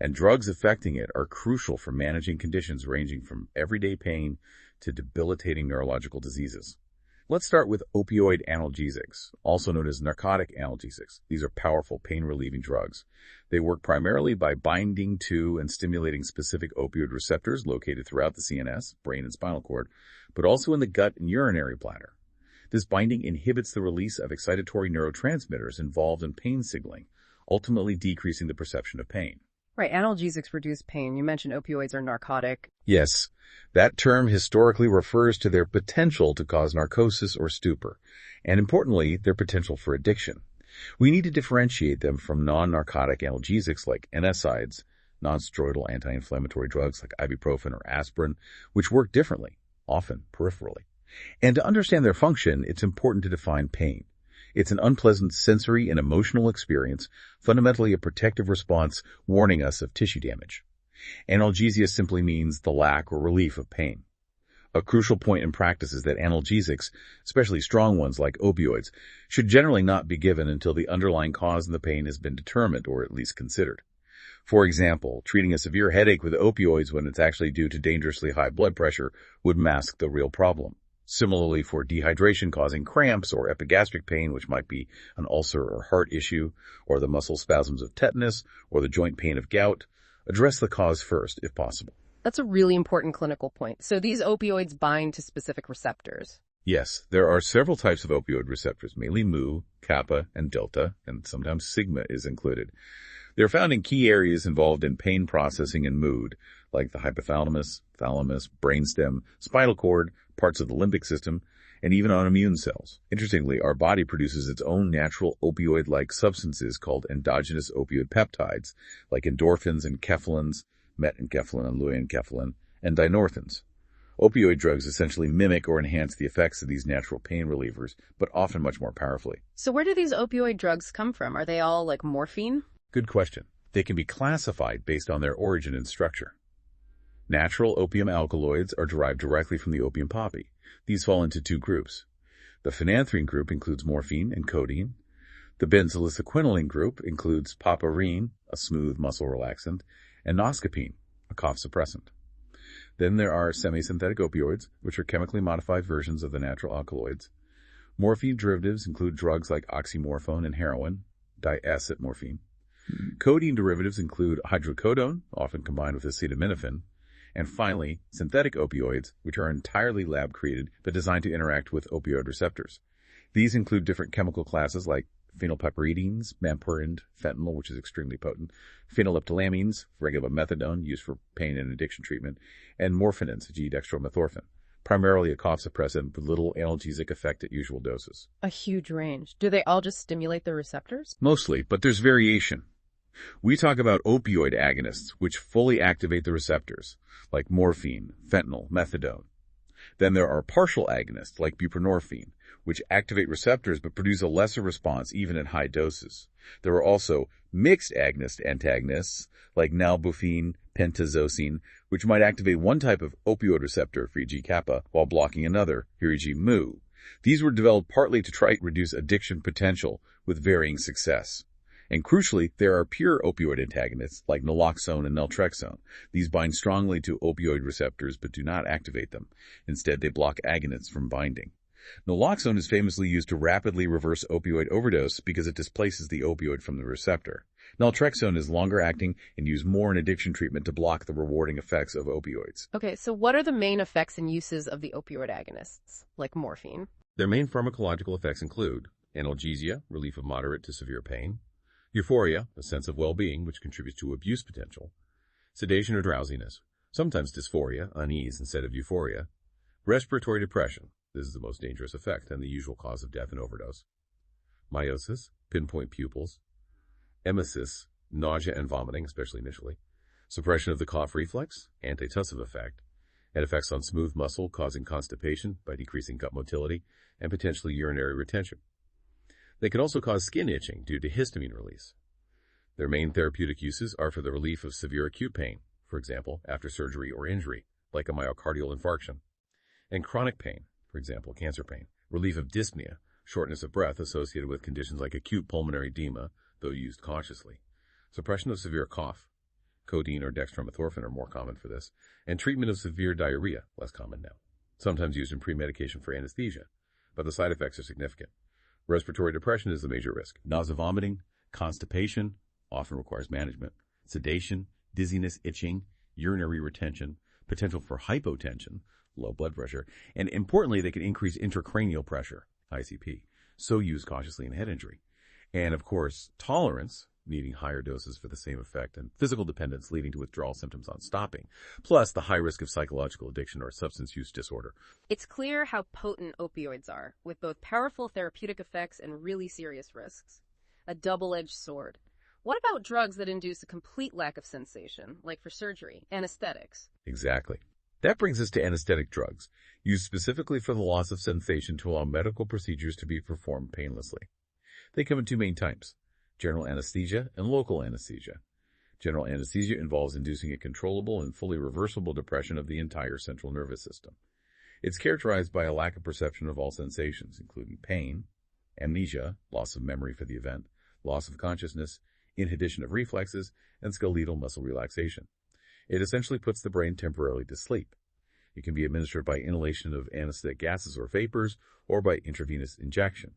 [SPEAKER 2] And drugs affecting it are crucial for managing conditions ranging from everyday pain to debilitating neurological diseases. Let's start with opioid analgesics, also known as narcotic analgesics. These are powerful pain-relieving drugs. They work primarily by binding to and stimulating specific opioid receptors located throughout the CNS, brain and spinal cord, but also in the gut and urinary bladder. This binding inhibits the release of excitatory neurotransmitters involved in pain signaling, ultimately decreasing the perception of pain.
[SPEAKER 1] Right, analgesics reduce pain. You mentioned opioids are narcotic.
[SPEAKER 2] Yes, that term historically refers to their potential to cause narcosis or stupor, and importantly, their potential for addiction. We need to differentiate them from non-narcotic analgesics like NSAIDs, non-steroidal anti-inflammatory drugs like ibuprofen or aspirin, which work differently, often peripherally. And to understand their function, it's important to define pain. It's an unpleasant sensory and emotional experience, fundamentally a protective response warning us of tissue damage. Analgesia simply means the lack or relief of pain. A crucial point in practice is that analgesics, especially strong ones like opioids, should generally not be given until the underlying cause of the pain has been determined or at least considered. For example, treating a severe headache with opioids when it's actually due to dangerously high blood pressure would mask the real problem. Similarly, for dehydration causing cramps or epigastric pain, which might be an ulcer or heart issue, or the muscle spasms of tetanus, or the joint pain of gout, address the cause first, if possible.
[SPEAKER 1] That's a really important clinical point. So these opioids bind to specific receptors.
[SPEAKER 2] Yes, there are several types of opioid receptors, mainly mu, kappa, and delta, and sometimes sigma is included. They're found in key areas involved in pain processing and mood, like the hypothalamus, thalamus, brainstem, spinal cord, parts of the limbic system, and even on immune cells. Interestingly, our body produces its own natural opioid-like substances called endogenous opioid peptides, like endorphins and enkephalins, metenkephalin and luenkephalin, and dynorphins. Opioid drugs essentially mimic or enhance the effects of these natural pain relievers, but often much more powerfully.
[SPEAKER 1] So where do these opioid drugs come from? Are they all like morphine?
[SPEAKER 2] Good question. They can be classified based on their origin and structure. Natural opium alkaloids are derived directly from the opium poppy. These fall into two groups. The phenanthrene group includes morphine and codeine. The benzalketoquinoline group includes papaverine, a smooth muscle relaxant, and noscapine, a cough suppressant. Then there are semi-synthetic opioids, which are chemically modified versions of the natural alkaloids. Morphine derivatives include drugs like oxymorphone and heroin, diacet morphine. Codeine derivatives include hydrocodone, often combined with acetaminophen. And finally, synthetic opioids, which are entirely lab-created but designed to interact with opioid receptors. These include different chemical classes like phenylpiperidines, meperin, fentanyl, which is extremely potent, phenyleptylamines, regular methadone, used for pain and addiction treatment, and morphinins, G-dextromethorphan, primarily a cough suppressant with little analgesic effect at usual doses.
[SPEAKER 1] A huge range. Do they all just stimulate the receptors?
[SPEAKER 2] Mostly, but there's variation. We talk about opioid agonists, which fully activate the receptors, like morphine, fentanyl, methadone. Then there are partial agonists, like buprenorphine, which activate receptors but produce a lesser response even at high doses. There are also mixed agonist-antagonists, like nalbuphine, pentazocine, which might activate one type of opioid receptor, for e.g. kappa, while blocking another, for e.g. mu. These were developed partly to try to reduce addiction potential, with varying success. And crucially, there are pure opioid antagonists like naloxone and naltrexone. These bind strongly to opioid receptors but do not activate them. Instead, they block agonists from binding. Naloxone is famously used to rapidly reverse opioid overdose because it displaces the opioid from the receptor. Naltrexone is longer acting and used more in addiction treatment to block the rewarding effects of opioids.
[SPEAKER 1] Okay, so what are the main effects and uses of the opioid agonists, like morphine?
[SPEAKER 4] Their main pharmacological effects include analgesia, relief of moderate to severe pain; euphoria, a sense of well-being which contributes to abuse potential; sedation or drowsiness, sometimes dysphoria, unease instead of euphoria; respiratory depression, this is the most dangerous effect and the usual cause of death and overdose; miosis, pinpoint pupils; emesis, nausea and vomiting, especially initially; suppression of the cough reflex, antitussive effect; and effects on smooth muscle causing constipation by decreasing gut motility and potentially urinary retention. They can also cause skin itching due to histamine release. Their main therapeutic uses are for the relief of severe acute pain, for example, after surgery or injury, like a myocardial infarction, and chronic pain, for example, cancer pain, relief of dyspnea, shortness of breath associated with conditions like acute pulmonary edema, though used cautiously, suppression of severe cough, codeine or dextromethorphan are more common for this, and treatment of severe diarrhea, less common now, sometimes used in pre-medication for anesthesia. but the side effects are significant. Respiratory depression is the major risk. Nausea, vomiting, constipation, often requires management, sedation, dizziness, itching, urinary retention, potential for hypotension, low blood pressure, and importantly, they can increase intracranial pressure, ICP, so use cautiously in head injury. And of course, tolerance, needing higher doses for the same effect, and physical dependence leading to withdrawal symptoms on stopping, plus the high risk of psychological addiction or substance use disorder.
[SPEAKER 1] It's clear how potent opioids are, with both powerful therapeutic effects and really serious risks. A double-edged sword. What about drugs that induce a complete lack of sensation, like for surgery, anesthetics?
[SPEAKER 4] Exactly. That brings us to anesthetic drugs, used specifically for the loss of sensation to allow medical procedures to be performed painlessly. They come in two main types: general anesthesia and local anesthesia. General anesthesia involves inducing a controllable and fully reversible depression of the entire central nervous system. It's characterized by a lack of perception of all sensations, including pain, amnesia, loss of memory for the event, loss of consciousness, inhibition of reflexes, and skeletal muscle relaxation. It essentially puts the brain temporarily to sleep. It can be administered by inhalation of anesthetic gases or vapors, or by intravenous injection.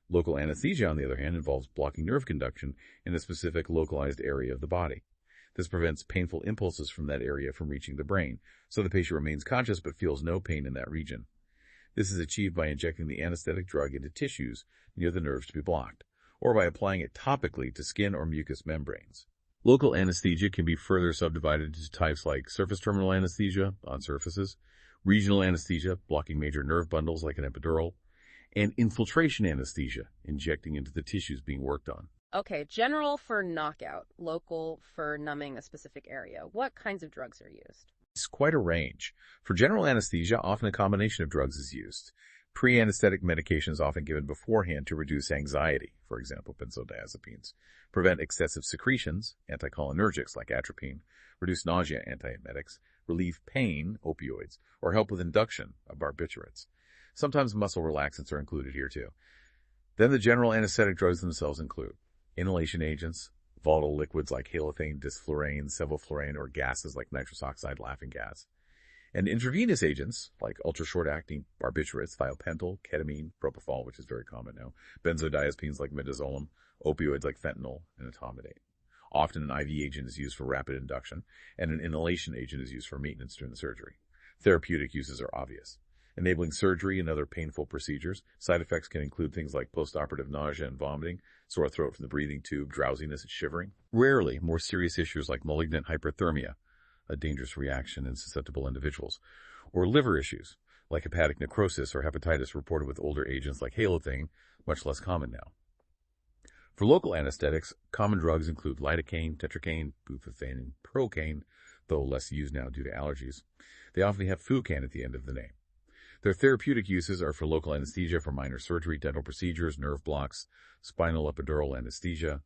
[SPEAKER 4] Local anesthesia, on the other hand, involves blocking nerve conduction in a specific localized area of the body. This prevents painful impulses from that area from reaching the brain, so the patient remains conscious but feels no pain in that region. This is achieved by injecting the anesthetic drug into tissues near the nerves to be blocked, or by applying it topically to skin or mucous membranes. Local anesthesia can be further subdivided into types like surface terminal anesthesia on surfaces, regional anesthesia, blocking major nerve bundles like an epidural, and infiltration anesthesia, injecting into the tissues being worked on.
[SPEAKER 1] Okay, general for knockout, local for numbing a specific area. What kinds of drugs are used?
[SPEAKER 2] It's quite a range. For general anesthesia, often a combination of drugs is used. Pre-anesthetic medications often given beforehand to reduce anxiety, for example, benzodiazepines, prevent excessive secretions, anticholinergics like atropine, reduce nausea, antiemetics, relieve pain, opioids, or help with induction, barbiturates. Sometimes muscle relaxants are included here too. Then the general anesthetic drugs themselves include inhalation agents, volatile liquids like halothane, dysflurane, sevoflurane, or gases like nitrous oxide, laughing gas, and intravenous agents like ultra-short-acting barbiturates, thiopental, ketamine, propofol, which is very common now, benzodiazepines like midazolam, opioids like fentanyl, and etomidate. Often an IV agent is used for rapid induction, and an inhalation agent is used for maintenance during the surgery. Therapeutic uses are obvious. Enabling surgery and other painful procedures, side effects can include things like postoperative nausea and vomiting, sore throat from the breathing tube, drowsiness and shivering. Rarely, more serious issues like malignant hyperthermia, a dangerous reaction in susceptible individuals, or liver issues like hepatic necrosis or hepatitis reported with older agents like halothane, much less common now. For local anesthetics, common drugs include lidocaine, tetracaine, bupropion, and procaine, though less used now due to allergies. They often have fucan at the end of the name. Their therapeutic uses are for local anesthesia for minor surgery, dental procedures, nerve blocks, spinal epidural anesthesia.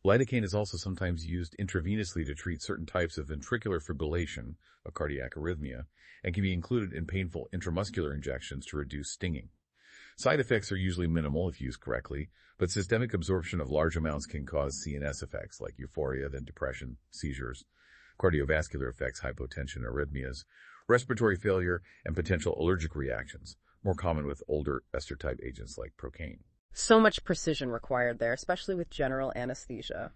[SPEAKER 2] Lidocaine is also sometimes used intravenously to treat certain types of ventricular fibrillation, a cardiac arrhythmia, and can be included in painful intramuscular injections to reduce stinging. Side effects are usually minimal if used correctly, but systemic absorption of large amounts can cause CNS effects like euphoria, then depression, seizures, cardiovascular effects, hypotension, arrhythmias, respiratory failure, and potential allergic reactions, more common with older ester-type agents like procaine.
[SPEAKER 1] So much precision required there, especially with general anesthesia.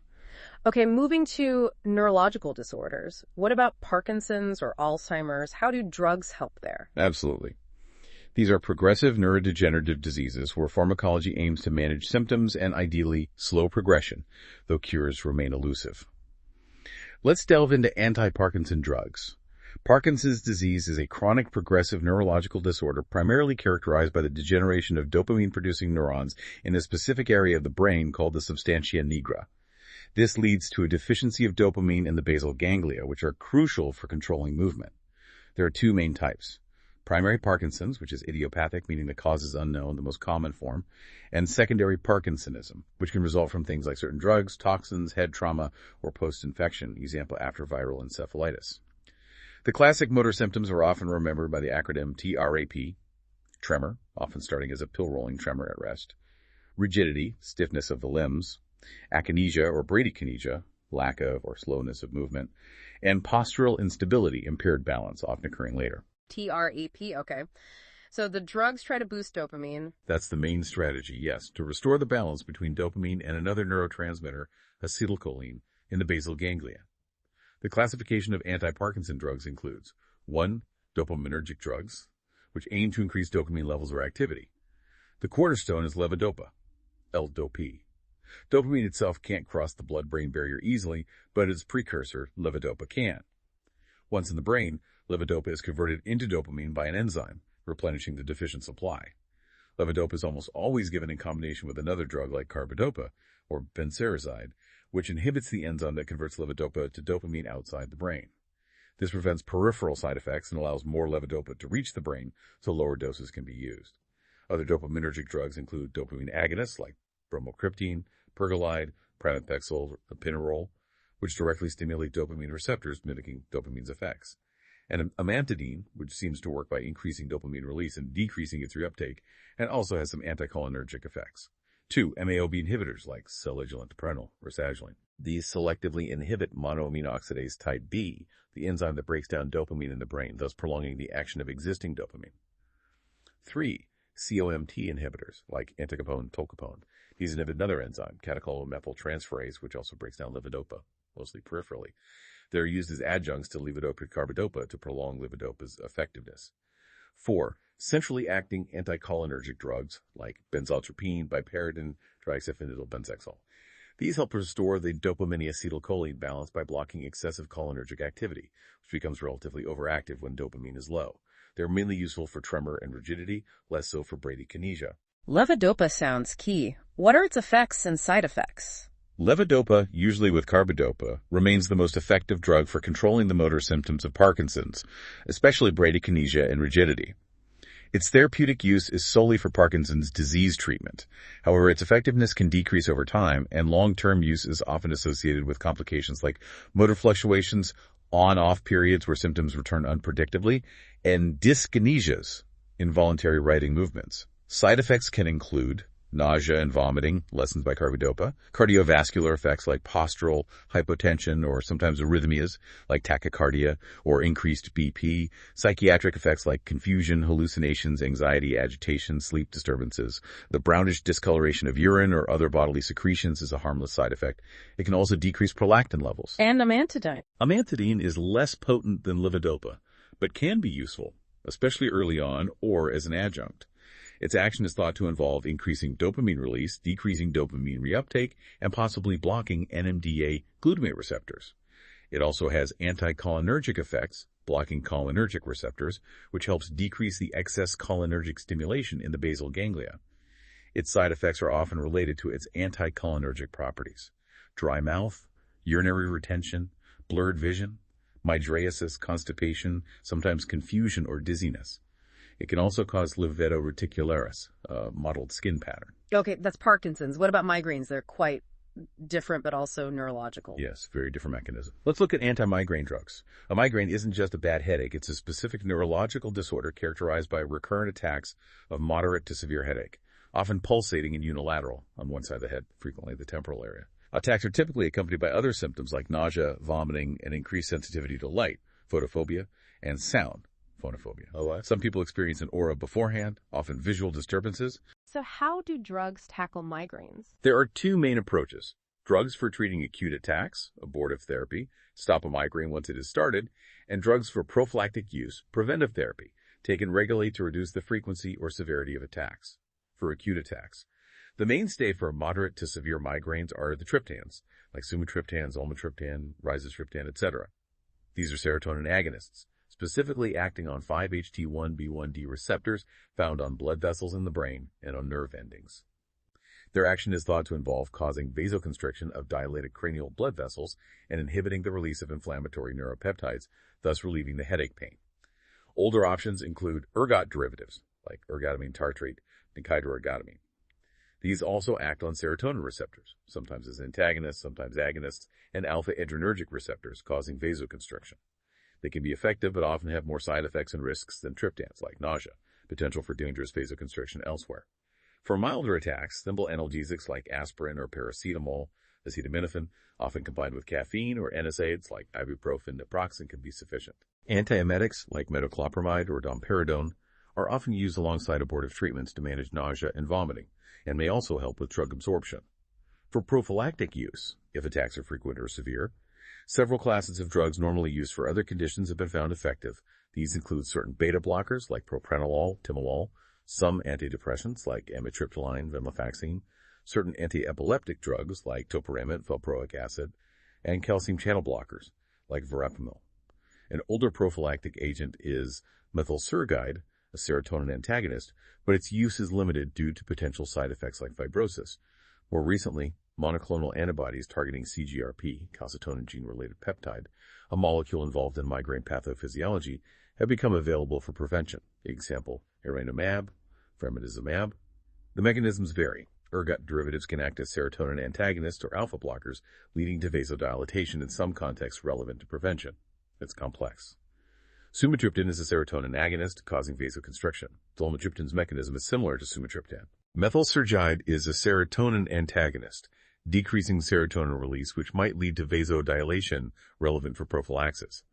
[SPEAKER 1] Okay, moving to neurological disorders. What about Parkinson's or Alzheimer's? How do drugs help there?
[SPEAKER 2] Absolutely. These are progressive neurodegenerative diseases where pharmacology aims to manage symptoms and ideally slow progression, though cures remain elusive. Let's delve into anti-Parkinson drugs. Parkinson's disease is a chronic progressive neurological disorder primarily characterized by the degeneration of dopamine-producing neurons in a specific area of the brain called the substantia nigra. This leads to a deficiency of dopamine in the basal ganglia, which are crucial for controlling movement. There are two main types: primary Parkinson's, which is idiopathic, meaning the cause is unknown, the most common form, and secondary Parkinsonism, which can result from things like certain drugs, toxins, head trauma, or post-infection, example after viral encephalitis. The classic motor symptoms are often remembered by the acronym TRAP, tremor, often starting as a pill-rolling tremor at rest, rigidity, stiffness of the limbs, akinesia or bradykinesia, lack of or slowness of movement, and postural instability, impaired balance, often occurring later.
[SPEAKER 1] TRAP, okay. So the drugs try to boost dopamine.
[SPEAKER 4] That's the main strategy, yes, to restore the balance between dopamine and another neurotransmitter, acetylcholine, in the basal ganglia. The classification of anti-Parkinson drugs includes 1. Dopaminergic drugs, which aim to increase dopamine levels or activity. The cornerstone is levodopa, L-DOP. Dopamine itself can't cross the blood-brain barrier easily, but its precursor, levodopa, can. Once in the brain, levodopa is converted into dopamine by an enzyme, replenishing the deficient supply. Levodopa is almost always given in combination with another drug like carbidopa, or benserazide, which inhibits the enzyme that converts levodopa to dopamine outside the brain. This prevents peripheral side effects and allows more levodopa to reach the brain, so lower doses can be used. Other dopaminergic drugs include dopamine agonists like bromocriptine, pergolide, pramipexole, apinarole, which directly stimulate dopamine receptors, mimicking dopamine's effects. And amantadine, which seems to work by increasing dopamine release and decreasing its reuptake, and also has some anticholinergic effects. 2. MAOB inhibitors like selagiline or rasagiline. These selectively inhibit monoamine oxidase type B, the enzyme that breaks down dopamine in the brain, thus prolonging the action of existing dopamine. 3. COMT inhibitors like entacapone, tolcapone. These inhibit another enzyme, catechol-methyltransferase, which also breaks down levodopa, mostly peripherally. They're used as adjuncts to levodopa-carbidopa to prolong levodopa's effectiveness. 4. Centrally acting anticholinergic drugs like benzaltropine, piperidine, triacylphenylbenzexol. These help restore the dopamine-acetylcholine balance by blocking excessive cholinergic activity, which becomes relatively overactive when dopamine is low. They're mainly useful for tremor and rigidity, less so for bradykinesia.
[SPEAKER 1] Levodopa sounds key. What are its effects and side effects?
[SPEAKER 2] Levodopa, usually with carbidopa, remains the most effective drug for controlling the motor symptoms of Parkinson's, especially bradykinesia and rigidity. Its therapeutic use is solely for Parkinson's disease treatment. However, its effectiveness can decrease over time, and long-term use is often associated with complications like motor fluctuations, on-off periods where symptoms return unpredictably, and dyskinesias, involuntary writing movements. Side effects can include nausea and vomiting, lessened by carbidopa, cardiovascular effects like postural hypotension or sometimes arrhythmias like tachycardia or increased BP, psychiatric effects like confusion, hallucinations, anxiety, agitation, sleep disturbances. The brownish discoloration of urine or other bodily secretions is a harmless side effect. It can also decrease prolactin levels.
[SPEAKER 1] And amantadine.
[SPEAKER 2] Amantadine is less potent than levodopa, but can be useful, especially early on or as an adjunct. Its action is thought to involve increasing dopamine release, decreasing dopamine reuptake, and possibly blocking NMDA glutamate receptors. It also has anticholinergic effects, blocking cholinergic receptors, which helps decrease the excess cholinergic stimulation in the basal ganglia. Its side effects are often related to its anticholinergic properties: dry mouth, urinary retention, blurred vision, mydriasis, constipation, sometimes confusion or dizziness. It can also cause livedo reticularis, a mottled skin pattern.
[SPEAKER 1] Okay, that's Parkinson's. What about migraines? They're quite different, but also neurological.
[SPEAKER 2] Yes, very different mechanism. Let's look at anti-migraine drugs. A migraine isn't just a bad headache. It's a specific neurological disorder characterized by recurrent attacks of moderate to severe headache, often pulsating and unilateral on one side of the head, frequently the temporal area. Attacks are typically accompanied by other symptoms like nausea, vomiting, and increased sensitivity to light, photophobia, and sound. Phonophobia.
[SPEAKER 4] Oh, what?
[SPEAKER 2] Some people experience an aura beforehand, often visual disturbances.
[SPEAKER 1] So how do drugs tackle migraines?
[SPEAKER 2] There are two main approaches: drugs for treating acute attacks, abortive therapy, stop a migraine once it is started, and drugs for prophylactic use, preventive therapy, taken regularly to reduce the frequency or severity of attacks. For acute attacks, the mainstay for moderate to severe migraines are the triptans, like sumatriptan, zolmitriptan, rizatriptan, etc. These are serotonin agonists, specifically acting on 5-HT1B1D receptors found on blood vessels in the brain and on nerve endings. Their action is thought to involve causing vasoconstriction of dilated cranial blood vessels and inhibiting the release of inflammatory neuropeptides, thus relieving the headache pain. Older options include ergot derivatives, like ergotamine tartrate and dikydroergotamine. These also act on serotonin receptors, sometimes as antagonists, sometimes agonists, and alpha-adrenergic receptors, causing vasoconstriction. They can be effective but often have more side effects and risks than triptans, like nausea, potential for dangerous vasoconstriction elsewhere. For milder attacks, simple analgesics like aspirin or paracetamol, acetaminophen, often combined with caffeine, or NSAIDs like ibuprofen, naproxen can be sufficient. Antiemetics like metoclopramide or domperidone
[SPEAKER 4] are often used alongside abortive treatments to manage nausea and vomiting, and may also help with drug absorption. For prophylactic use, if attacks are frequent or severe, several classes of drugs normally used for other conditions have been found effective. These include certain beta blockers like propranolol, timolol, some antidepressants like amitriptyline, venlafaxine, certain anti-epileptic drugs like topiramate, valproic acid, and calcium channel blockers like verapamil. An older prophylactic agent is methylpseudoxide, a serotonin antagonist, but its use is limited due to potential side effects like fibrosis. More recently, monoclonal antibodies targeting CGRP, calcitonin gene-related peptide, a molecule involved in migraine pathophysiology, have become available for prevention. Example, erenumab, fremdizumab. The mechanisms vary. Ergot derivatives can act as serotonin antagonists or alpha blockers, leading to vasodilatation in some contexts relevant to prevention. It's complex. Sumatriptan is a serotonin agonist, causing vasoconstriction. Zolmitriptan's mechanism is similar to sumatriptan. Methylpseudoxide is a serotonin antagonist, decreasing serotonin release, which might lead to vasodilation relevant for prophylaxis.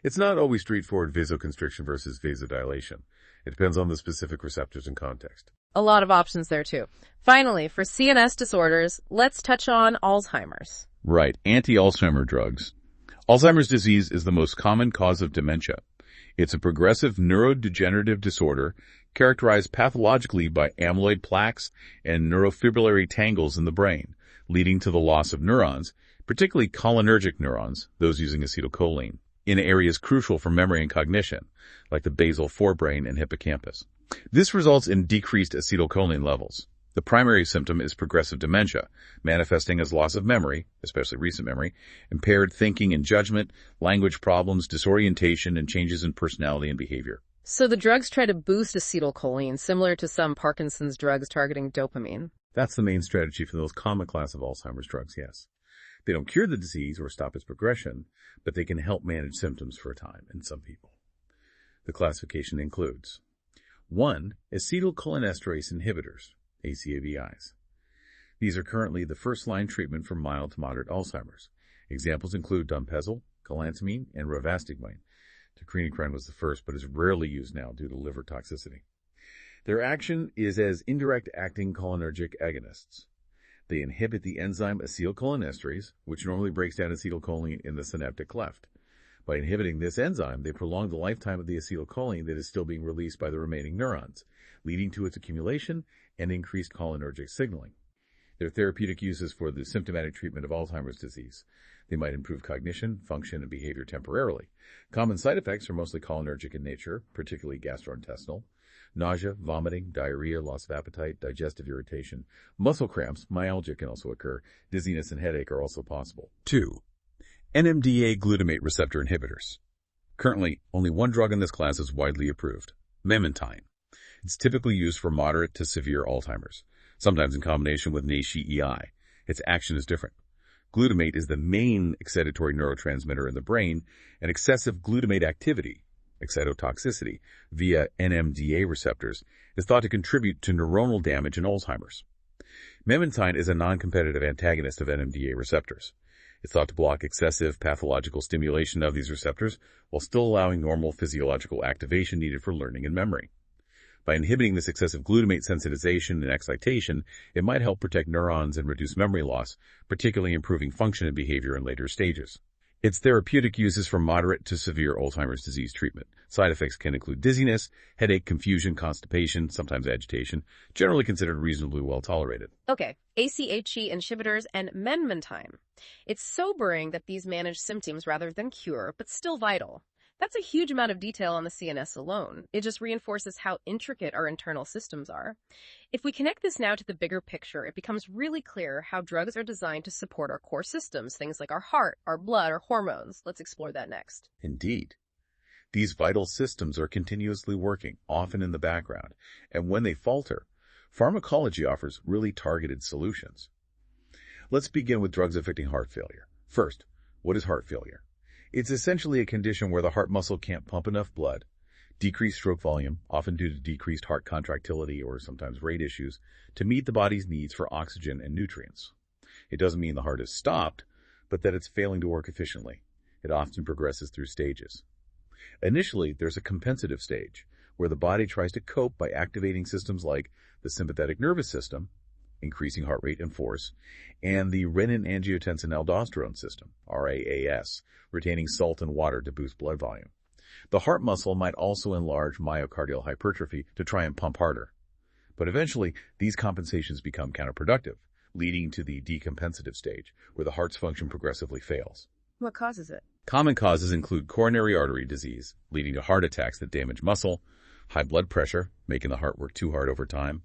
[SPEAKER 4] It's not always straightforward vasoconstriction versus vasodilation. It depends on the specific receptors and context.
[SPEAKER 1] A lot of options there, too. Finally, for CNS disorders, let's touch on Alzheimer's.
[SPEAKER 2] Right, anti-Alzheimer drugs. Alzheimer's disease is the most common cause of dementia. It's a progressive neurodegenerative disorder characterized pathologically by amyloid plaques and neurofibrillary tangles in the brain, leading to the loss of neurons, particularly cholinergic neurons, those using acetylcholine, in areas crucial for memory and cognition, like the basal forebrain and hippocampus. This results in decreased acetylcholine levels. The primary symptom is progressive dementia, manifesting as loss of memory, especially recent memory, impaired thinking and judgment, language problems, disorientation, and changes in personality and behavior.
[SPEAKER 1] So the drugs try to boost acetylcholine, similar to some Parkinson's drugs targeting dopamine.
[SPEAKER 4] That's the main strategy for the most common class of Alzheimer's drugs, yes. They don't cure the disease or stop its progression, but they can help manage symptoms for a time in some people. The classification includes 1. Acetylcholinesterase inhibitors, ACABIs. These are currently the first-line treatment for mild to moderate Alzheimer's. Examples include donepezil, galantamine, and rivastigmine. Tocrenicrine was the first, but is rarely used now due to liver toxicity. Their action is as indirect-acting cholinergic agonists. They inhibit the enzyme acetylcholinesterase, which normally breaks down acetylcholine in the synaptic cleft. By inhibiting this enzyme, they prolong the lifetime of the acetylcholine that is still being released by the remaining neurons, leading to its accumulation and increased cholinergic signaling. Their therapeutic uses for the symptomatic treatment of Alzheimer's disease. They might improve cognition, function, and behavior temporarily. Common side effects are mostly cholinergic in nature, particularly gastrointestinal. Nausea, vomiting, diarrhea, loss of appetite, digestive irritation, muscle cramps, myalgia can also occur. Dizziness and headache are also possible. 2. NMDA glutamate receptor inhibitors. Currently, only one drug in this class is widely approved, memantine. It's typically used for moderate to severe Alzheimer's, sometimes in combination with NACE-EI. Its action is different. Glutamate is the main excitatory neurotransmitter in the brain, and excessive glutamate activity, excitotoxicity, via NMDA receptors, is thought to contribute to neuronal damage in Alzheimer's. Memantine is a non-competitive antagonist of NMDA receptors. It's thought to block excessive pathological stimulation of these receptors while still allowing normal physiological activation needed for learning and memory. By inhibiting this excessive glutamate sensitization and excitation, it might help protect neurons and reduce memory loss, particularly improving function and behavior in later stages. Its therapeutic uses for moderate to severe Alzheimer's disease treatment. Side effects can include dizziness, headache, confusion, constipation, sometimes agitation, generally considered reasonably well tolerated.
[SPEAKER 1] Okay, ACHE inhibitors and memantine. It's sobering that these manage symptoms rather than cure, but still vital. That's a huge amount of detail on the CNS alone. It just reinforces how intricate our internal systems are. If we connect this now to the bigger picture, it becomes really clear how drugs are designed to support our core systems, things like our heart, our blood, our hormones. Let's explore that next.
[SPEAKER 2] Indeed. These vital systems are continuously working, often in the background, and when they falter, pharmacology offers really targeted solutions. Let's begin with drugs affecting heart failure. First, what is heart failure? It's essentially a condition where the heart muscle can't pump enough blood, decreased stroke volume, often due to decreased heart contractility or sometimes rate issues, to meet the body's needs for oxygen and nutrients. It doesn't mean the heart is stopped, but that it's failing to work efficiently. It often progresses through stages. Initially, there's a compensative stage, where the body tries to cope by activating systems like the sympathetic nervous system, increasing heart rate and force, and the renin-angiotensin-aldosterone system, RAAS, retaining salt and water to boost blood volume. The heart muscle might also enlarge myocardial hypertrophy to try and pump harder. But eventually, these compensations become counterproductive, leading to the decompensative stage, where the heart's function progressively fails.
[SPEAKER 1] What causes it?
[SPEAKER 2] Common causes include coronary artery disease, leading to heart attacks that damage muscle, high blood pressure, making the heart work too hard over time,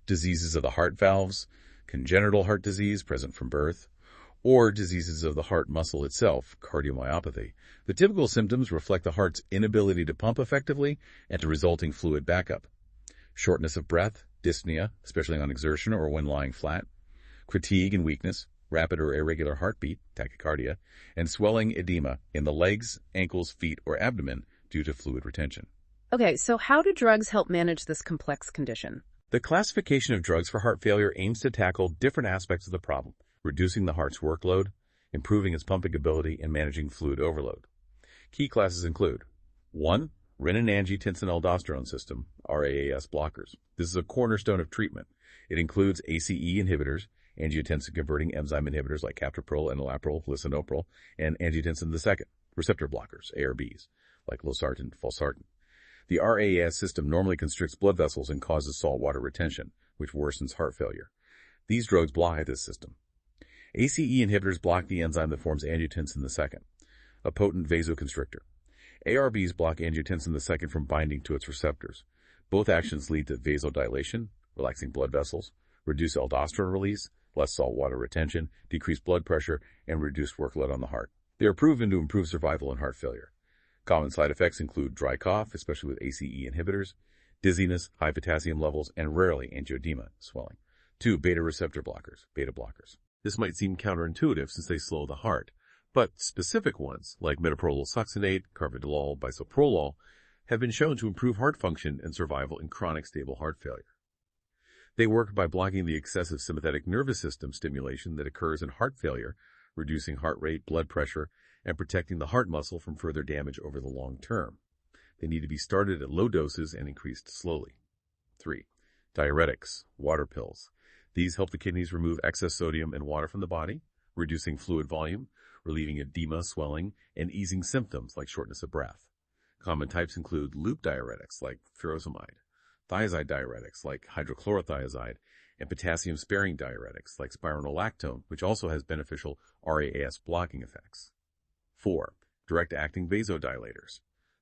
[SPEAKER 2] diseases of the heart valves, congenital heart disease present from birth, or diseases of the heart muscle itself, cardiomyopathy. The typical symptoms reflect the heart's inability to pump effectively and to resulting fluid backup. Shortness of breath, dyspnea, especially on exertion or when lying flat, fatigue and weakness, rapid or irregular heartbeat, tachycardia, and swelling edema in the legs, ankles, feet, or abdomen due to fluid retention.
[SPEAKER 1] Okay, so how do drugs help manage this complex condition?
[SPEAKER 2] The classification of drugs for heart failure aims to tackle different aspects of the problem, reducing the heart's workload, improving its pumping ability, and managing fluid overload. Key classes include 1. Renin-angiotensin-aldosterone system, RAAS blockers. This is a cornerstone of treatment. It includes ACE inhibitors, angiotensin-converting enzyme inhibitors like captopril, enalapril, lisinopril, and angiotensin II, receptor blockers, ARBs, like losartan, valsartan. The RAAS system normally constricts blood vessels and causes saltwater retention, which worsens heart failure. These drugs block this system. ACE inhibitors block the enzyme that forms angiotensin II, a potent vasoconstrictor. ARBs block angiotensin II from binding to its receptors. Both actions lead to vasodilation, relaxing blood vessels, reduced aldosterone release, less saltwater retention, decreased blood pressure, and reduced workload on the heart. They are proven to improve survival in heart failure. Common side effects include dry cough, especially with ACE inhibitors, dizziness, high potassium levels, and rarely angioedema, swelling. 2. Beta receptor blockers, beta blockers. This might seem counterintuitive since they slow the heart, but specific ones, like metoprolol succinate, carvedilol, bisoprolol, have been shown to improve heart function and survival in chronic stable heart failure. They work by blocking the excessive sympathetic nervous system stimulation that occurs in heart failure, reducing heart rate, blood pressure, and protecting the heart muscle from further damage over the long term. They need to be started at low doses and increased slowly. 3. Diuretics, water pills. These help the kidneys remove excess sodium and water from the body, reducing fluid volume, relieving edema, swelling, and easing symptoms like shortness of breath. Common types include loop diuretics like furosemide, thiazide diuretics like hydrochlorothiazide, and potassium-sparing diuretics like spironolactone, which also has beneficial RAAS blocking effects. 4. Direct-acting vasodilators.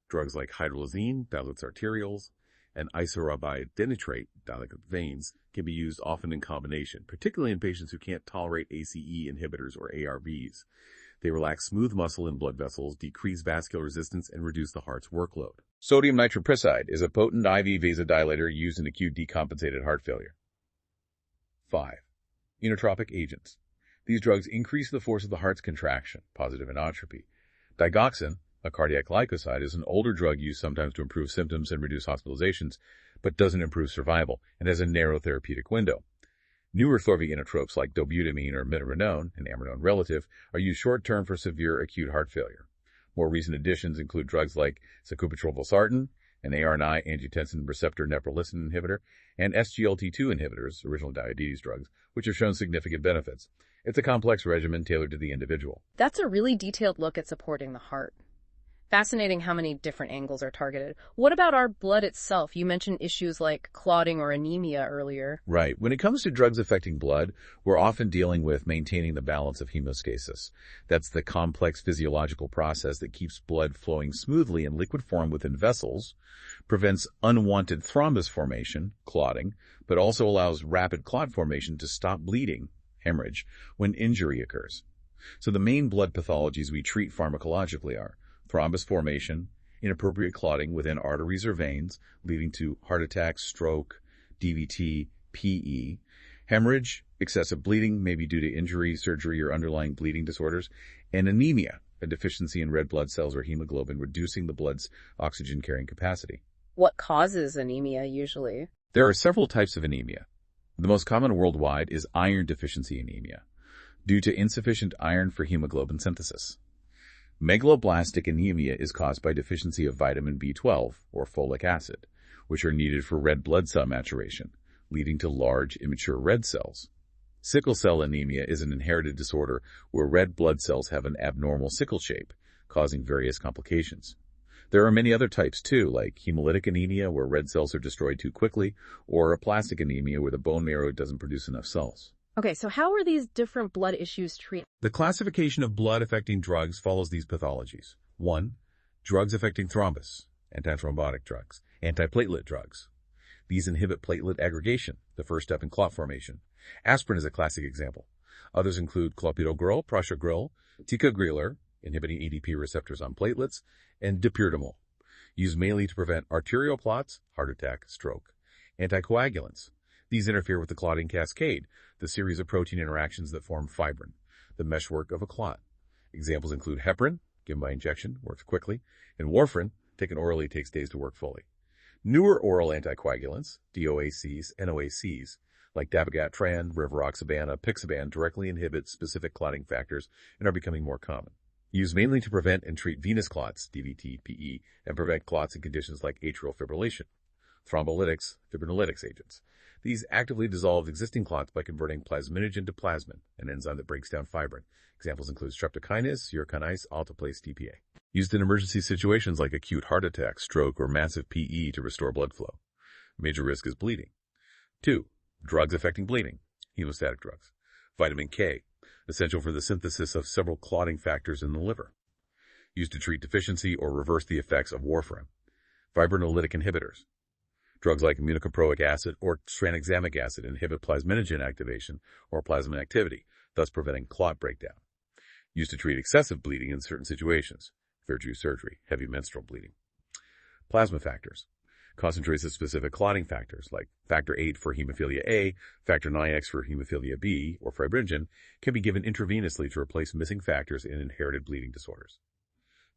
[SPEAKER 2] Drugs like hydralazine, dilates arterioles, and isorabide dinitrate, dilate veins, can be used often in combination, particularly in patients who can't tolerate ACE inhibitors or ARBs. They relax smooth muscle and blood vessels, decrease vascular resistance, and reduce the heart's workload. Sodium nitroprusside is a potent IV vasodilator used in acute decompensated heart failure. 5. Inotropic agents. These drugs increase the force of the heart's contraction, positive inotropy. Digoxin, a cardiac glycoside, is an older drug used sometimes to improve symptoms and reduce hospitalizations, but doesn't improve survival and has a narrow therapeutic window. Newer thorvietinotropes like dobutamine or minorenone, an amrinone relative, are used short-term for severe acute heart failure. More recent additions include drugs like sacubitril valsartan, an AR9 angiotensin receptor neprilysin inhibitor, and SGLT2 inhibitors, original diabetes drugs, which have shown significant benefits. It's a complex regimen tailored to the individual.
[SPEAKER 1] That's a really detailed look at supporting the heart. Fascinating how many different angles are targeted. What about our blood itself? You mentioned issues like clotting or anemia earlier.
[SPEAKER 2] Right. When it comes to drugs affecting blood, we're often dealing with maintaining the balance of hemostasis. That's the complex physiological process that keeps blood flowing smoothly in liquid form within vessels, prevents unwanted thrombus formation, clotting, but also allows rapid clot formation to stop bleeding, hemorrhage, when injury occurs. So the main blood pathologies we treat pharmacologically are thrombus formation, inappropriate clotting within arteries or veins, leading to heart attack, stroke, DVT, PE, hemorrhage, excessive bleeding, maybe due to injury, surgery, or underlying bleeding disorders, and anemia, a deficiency in red blood cells or hemoglobin, reducing the blood's oxygen-carrying capacity.
[SPEAKER 1] What causes anemia usually?
[SPEAKER 2] There are several types of anemia. The most common worldwide is iron deficiency anemia, due to insufficient iron for hemoglobin synthesis. Megaloblastic anemia is caused by deficiency of vitamin B12, or folic acid, which are needed for red blood cell maturation, leading to large, immature red cells. Sickle cell anemia is an inherited disorder where red blood cells have an abnormal sickle shape, causing various complications. There are many other types too, like hemolytic anemia, where red cells are destroyed too quickly, or aplastic anemia, where the bone marrow doesn't produce enough cells.
[SPEAKER 1] Okay, so how are these different blood issues treated?
[SPEAKER 4] The classification of blood-affecting drugs follows these pathologies. 1. Drugs affecting thrombus, antithrombotic drugs, antiplatelet drugs. These inhibit platelet aggregation, the first step in clot formation. Aspirin is a classic example. Others include clopidogrel, prasugrel, ticagrelor, inhibiting ADP receptors on platelets, and dipyridamole, used mainly to prevent arterial clots, heart attack, stroke. Anticoagulants. These interfere with the clotting cascade, the series of protein interactions that form fibrin, the meshwork of a clot. Examples include heparin, given by injection, works quickly, and warfarin, taken orally, takes days to work fully. Newer oral anticoagulants, DOACs, NOACs, like dabigatran, rivaroxaban, apixaban, directly inhibit specific clotting factors and are becoming more common. Used mainly to prevent and treat venous clots, DVT, PE, and prevent clots in conditions like atrial fibrillation. Thrombolytics, fibrinolytics agents. These actively dissolve existing clots by converting plasminogen to plasmin, an enzyme that breaks down fibrin. Examples include streptokinase, urokinase, alteplase, TPA. Used in emergency situations like acute heart attack, stroke, or massive PE to restore blood flow. Major risk is bleeding. 2. Drugs affecting bleeding, hemostatic drugs. Vitamin K, essential for the synthesis of several clotting factors in the liver. Used to treat deficiency or reverse the effects of warfarin. Fibrinolytic inhibitors. Drugs like aminocaproic acid or tranexamic acid inhibit plasminogen activation or plasmin activity, thus preventing clot breakdown. Used to treat excessive bleeding in certain situations. Surgery, heavy menstrual bleeding. Plasma factors. Concentrates of specific clotting factors like factor VIII for hemophilia A, factor IX for hemophilia B, or fibrinogen can be given intravenously to replace missing factors in inherited bleeding disorders.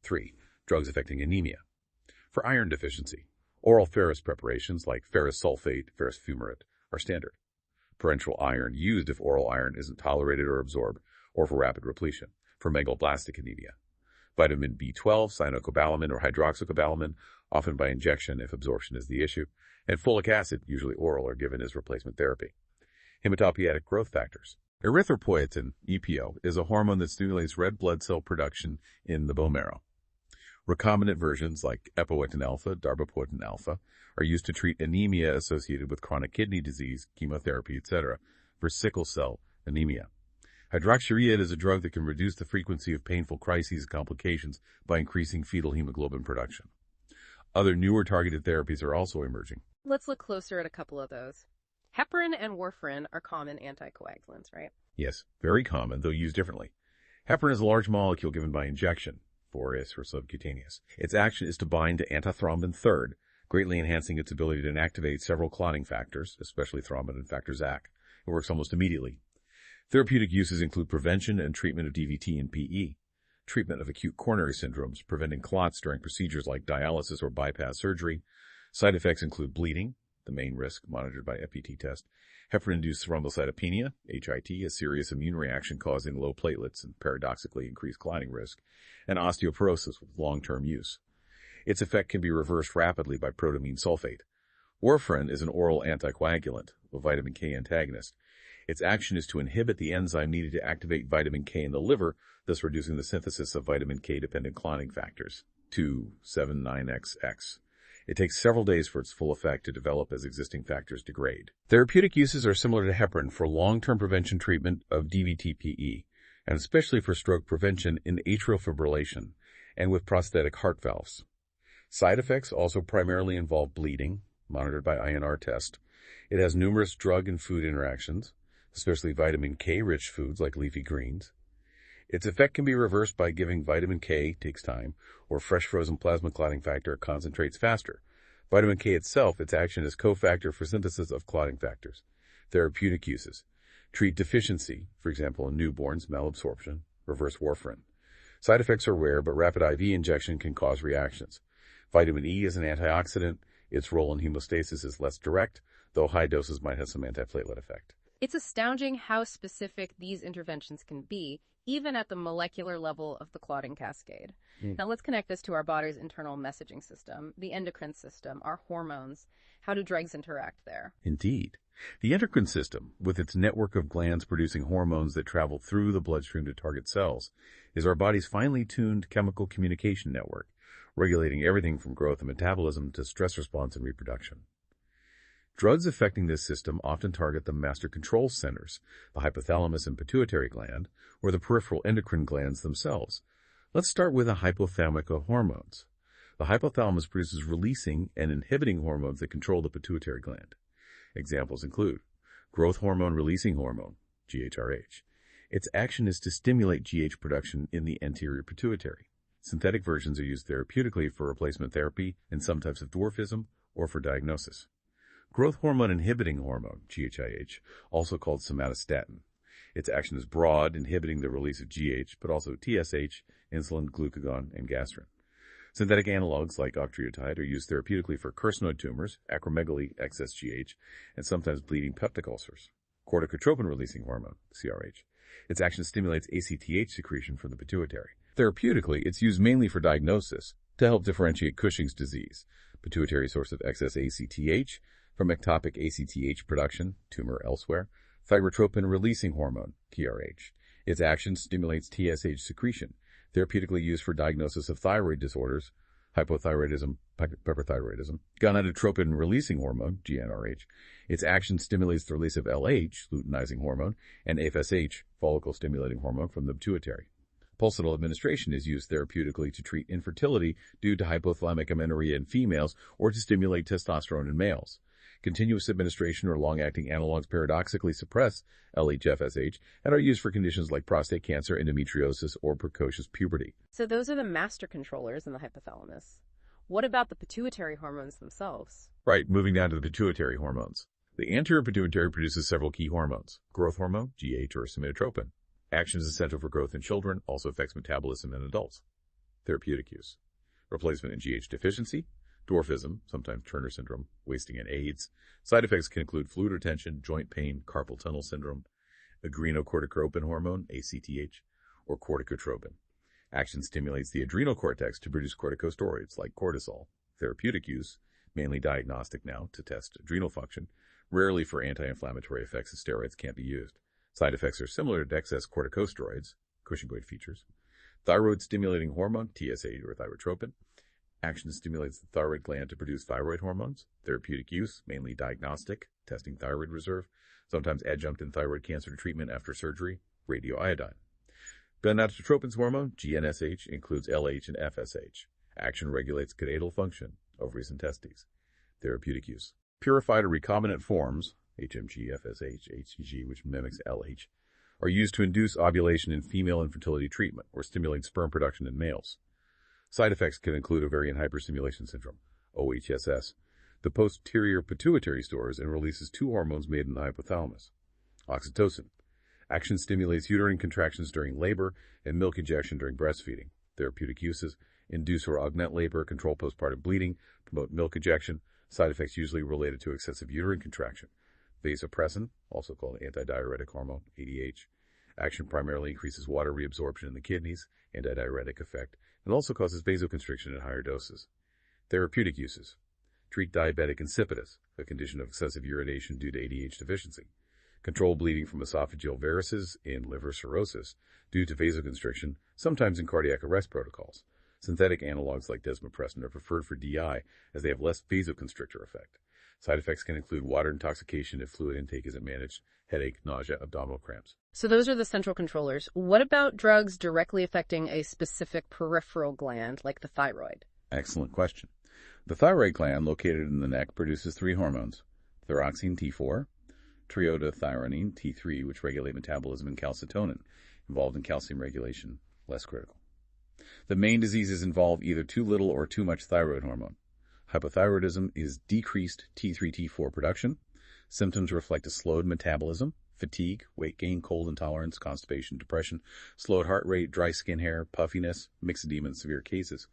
[SPEAKER 4] 3. Drugs affecting anemia. For iron deficiency, oral ferrous preparations like ferrous sulfate, ferrous fumarate are standard. Parenteral iron used if oral iron isn't tolerated or absorbed, or for rapid repletion. For megaloblastic anemia. Vitamin B12, cyanocobalamin, or hydroxycobalamin, often by injection if absorption is the issue, and folic acid, usually oral, are given as replacement therapy. Hematopoietic growth factors. Erythropoietin, EPO, is a hormone that stimulates red blood cell production in the bone marrow. Recombinant versions like epoetin alpha, darbepoetin alpha, are used to treat anemia associated with chronic kidney disease, chemotherapy, etc., for sickle cell anemia. Hydroxyurea is a drug that can reduce the frequency of painful crises and complications by increasing fetal hemoglobin production. Other newer targeted therapies are also emerging.
[SPEAKER 1] Let's look closer at a couple of those. Heparin and warfarin are common anticoagulants, right?
[SPEAKER 4] Yes, very common, though used differently. Heparin is a large molecule given by injection, 4S for subcutaneous. Its action is to bind to antithrombin third, greatly enhancing its ability to inactivate several clotting factors, especially thrombin and factor ZAC. It works almost immediately. Therapeutic uses include prevention and treatment of DVT and PE, treatment of acute coronary syndromes, preventing clots during procedures like dialysis or bypass surgery. Side effects include bleeding, the main risk monitored by FPT test, heparin-induced thrombocytopenia, HIT, a serious immune reaction causing low platelets and paradoxically increased clotting risk, and osteoporosis with long-term use. Its effect can be reversed rapidly by protamine sulfate. Warfarin is an oral anticoagulant, a vitamin K antagonist. Its action is to inhibit the enzyme needed to activate vitamin K in the liver, thus reducing the synthesis of vitamin K-dependent clotting factors, 2,7,9-XX. It takes several days for its full effect to develop as existing factors degrade. Therapeutic uses are similar to heparin for long-term prevention treatment of DVT-PE, and especially for stroke prevention in atrial fibrillation and with prosthetic heart valves. Side effects also primarily involve bleeding, monitored by INR test. It has numerous drug and food interactions, especially vitamin K-rich foods like leafy greens. Its effect can be reversed by giving vitamin K, takes time, or fresh frozen plasma clotting factor concentrates faster. Vitamin K itself, its action is cofactor for synthesis of clotting factors. Therapeutic uses. Treat deficiency, for example in newborns, malabsorption, reverse warfarin. Side effects are rare, but rapid IV injection can cause reactions. Vitamin E is an antioxidant. Its role in hemostasis is less direct, though high doses might have some antiplatelet effect.
[SPEAKER 1] It's astounding how specific these interventions can be, even at the molecular level of the clotting cascade. Now let's connect this to our body's internal messaging system, the endocrine system, our hormones. How do drugs interact there?
[SPEAKER 2] Indeed. The endocrine system, with its network of glands producing hormones that travel through the bloodstream to target cells, is our body's finely tuned chemical communication network, regulating everything from growth and metabolism to stress response and reproduction. Drugs affecting this system often target the master control centers, the hypothalamus and pituitary gland, or the peripheral endocrine glands themselves. Let's start with the hypothalamic hormones. The hypothalamus produces releasing and inhibiting hormones that control the pituitary gland. Examples include growth hormone releasing hormone, GHRH. Its action is to stimulate GH production in the anterior pituitary. Synthetic versions are used therapeutically for replacement therapy in some types of dwarfism or for diagnosis. Growth hormone inhibiting hormone, GHIH, also called somatostatin. Its action is broad, inhibiting the release of GH, but also TSH, insulin, glucagon, and gastrin. Synthetic analogs like octreotide are used therapeutically for carcinoid tumors, acromegaly, excess GH, and sometimes bleeding peptic ulcers. Corticotropin-releasing hormone, CRH. Its action stimulates ACTH secretion from the pituitary. Therapeutically, it's used mainly for diagnosis to help differentiate Cushing's disease, pituitary source of excess ACTH, from ectopic ACTH production, tumor elsewhere, thyrotropin-releasing hormone, TRH. Its action stimulates TSH secretion, therapeutically used for diagnosis of thyroid disorders, hypothyroidism, hyperthyroidism, gonadotropin-releasing hormone, GnRH. Its action stimulates the release of LH, luteinizing hormone, and FSH, follicle-stimulating hormone, from the pituitary. Pulsatile administration is used therapeutically to treat infertility due to hypothalamic amenorrhea in females or to stimulate testosterone in males. Continuous administration or long-acting analogs paradoxically suppress LH-FSH and are used for conditions like prostate cancer, endometriosis, or precocious puberty.
[SPEAKER 1] So those are the master controllers in the hypothalamus. What about the pituitary hormones themselves?
[SPEAKER 2] Right, moving down to the pituitary hormones. The anterior pituitary produces several key hormones. Growth hormone, GH or somatotropin. Action is essential for growth in children, also affects metabolism in adults. Therapeutic use. Replacement in GH deficiency, dwarfism, sometimes Turner syndrome, wasting and AIDS. Side effects can include fluid retention, joint pain, carpal tunnel syndrome, adrenocorticotropin hormone, ACTH, or corticotropin. Action stimulates the adrenal cortex to produce corticosteroids like cortisol. Therapeutic use, mainly diagnostic now to test adrenal function, rarely for anti-inflammatory effects as steroids can't be used. Side effects are similar to excess corticosteroids, Cushingoid features. Thyroid-stimulating hormone, TSH or thyrotropin. Action stimulates the thyroid gland to produce thyroid hormones. Therapeutic use, mainly diagnostic, testing thyroid reserve, sometimes adjunct in thyroid cancer treatment after surgery, radioiodine. Gonadotropin's hormone, GnSH, includes LH and FSH. Action regulates gonadal function, ovaries and testes. Therapeutic use. Purified or recombinant forms, HMG, FSH, HCG, which mimics LH, are used to induce ovulation in female infertility treatment or stimulate sperm production in males. Side effects can include ovarian hyperstimulation syndrome, OHSS. The posterior pituitary stores and releases two hormones made in the hypothalamus. Oxytocin. Action stimulates uterine contractions during labor and milk injection during breastfeeding. Therapeutic uses induce or augment labor, control postpartum bleeding, promote milk injection. Side effects usually related to excessive uterine contraction. Vasopressin, also called antidiuretic hormone, ADH. Action primarily increases water reabsorption in the kidneys, antidiuretic effect, and also causes vasoconstriction at higher doses. Therapeutic uses. Treat diabetic insipidus, a condition of excessive urination due to ADH deficiency. Control bleeding from esophageal varices in liver cirrhosis due to vasoconstriction, sometimes in cardiac arrest protocols. Synthetic analogs like desmopressin are preferred for DI as they have less vasoconstrictor effect. Side effects can include water intoxication if fluid intake isn't managed, headache, nausea, abdominal cramps.
[SPEAKER 1] So those are the central controllers. What about drugs directly affecting a specific peripheral gland like the thyroid?
[SPEAKER 2] Excellent question. The thyroid gland, located in the neck, produces three hormones: thyroxine T4, triiodothyronine T3, which regulate metabolism, and calcitonin, involved in calcium regulation, less critical. The main diseases involve either too little or too much thyroid hormone. Hypothyroidism is decreased T3-T4 production. Symptoms reflect a slowed metabolism, fatigue, weight gain, cold intolerance, constipation, depression, slowed heart rate, dry skin hair, puffiness, myxedema in severe cases.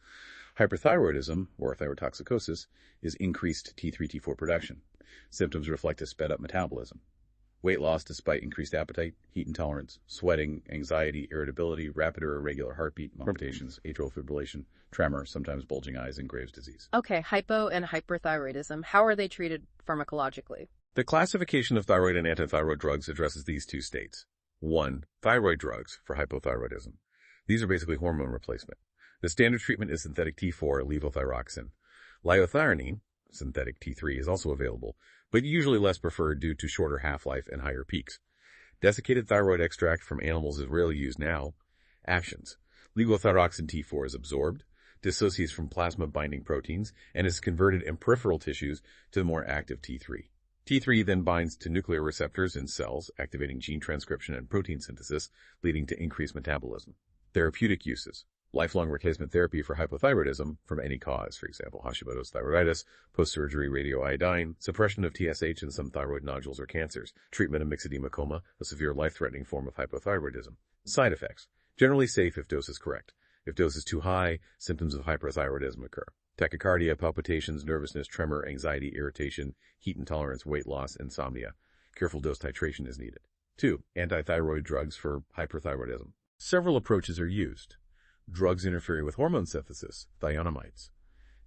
[SPEAKER 2] Hyperthyroidism, or thyrotoxicosis, is increased T3-T4 production. Symptoms reflect a sped up metabolism. weight loss despite increased appetite, heat intolerance, sweating, anxiety, irritability, rapid or irregular heartbeat, palpitations, atrial fibrillation, tremor, sometimes bulging eyes, and Graves' disease.
[SPEAKER 1] Okay, hypo and hyperthyroidism. How are they treated pharmacologically?
[SPEAKER 4] The classification of thyroid and antithyroid drugs addresses these two states. 1. Thyroid drugs for hypothyroidism. These are basically hormone replacement. The standard treatment is synthetic T4, levothyroxine. Liothyronine, synthetic T3, is also available, but usually less preferred due to shorter half-life and higher peaks. Desiccated thyroid extract from animals is rarely used now. Actions. Levothyroxine T4 is absorbed, dissociates from plasma-binding proteins, and is converted in peripheral tissues to the more active T3. T3 then binds to nuclear receptors in cells, activating gene transcription and protein synthesis, leading to increased metabolism. Therapeutic uses. Lifelong replacement therapy for hypothyroidism from any cause, for example, Hashimoto's thyroiditis, post-surgery radioiodine, suppression of TSH in some thyroid nodules or cancers, treatment of myxedema coma, a severe life-threatening form of hypothyroidism. Side effects. Generally safe if dose is correct. If dose is too high, symptoms of hyperthyroidism occur. Tachycardia, palpitations, nervousness, tremor, anxiety, irritation, heat intolerance, weight loss, insomnia. Careful dose titration is needed. 2. Antithyroid drugs for hyperthyroidism. Several approaches are used. Drugs interfering with hormone synthesis, thionamides.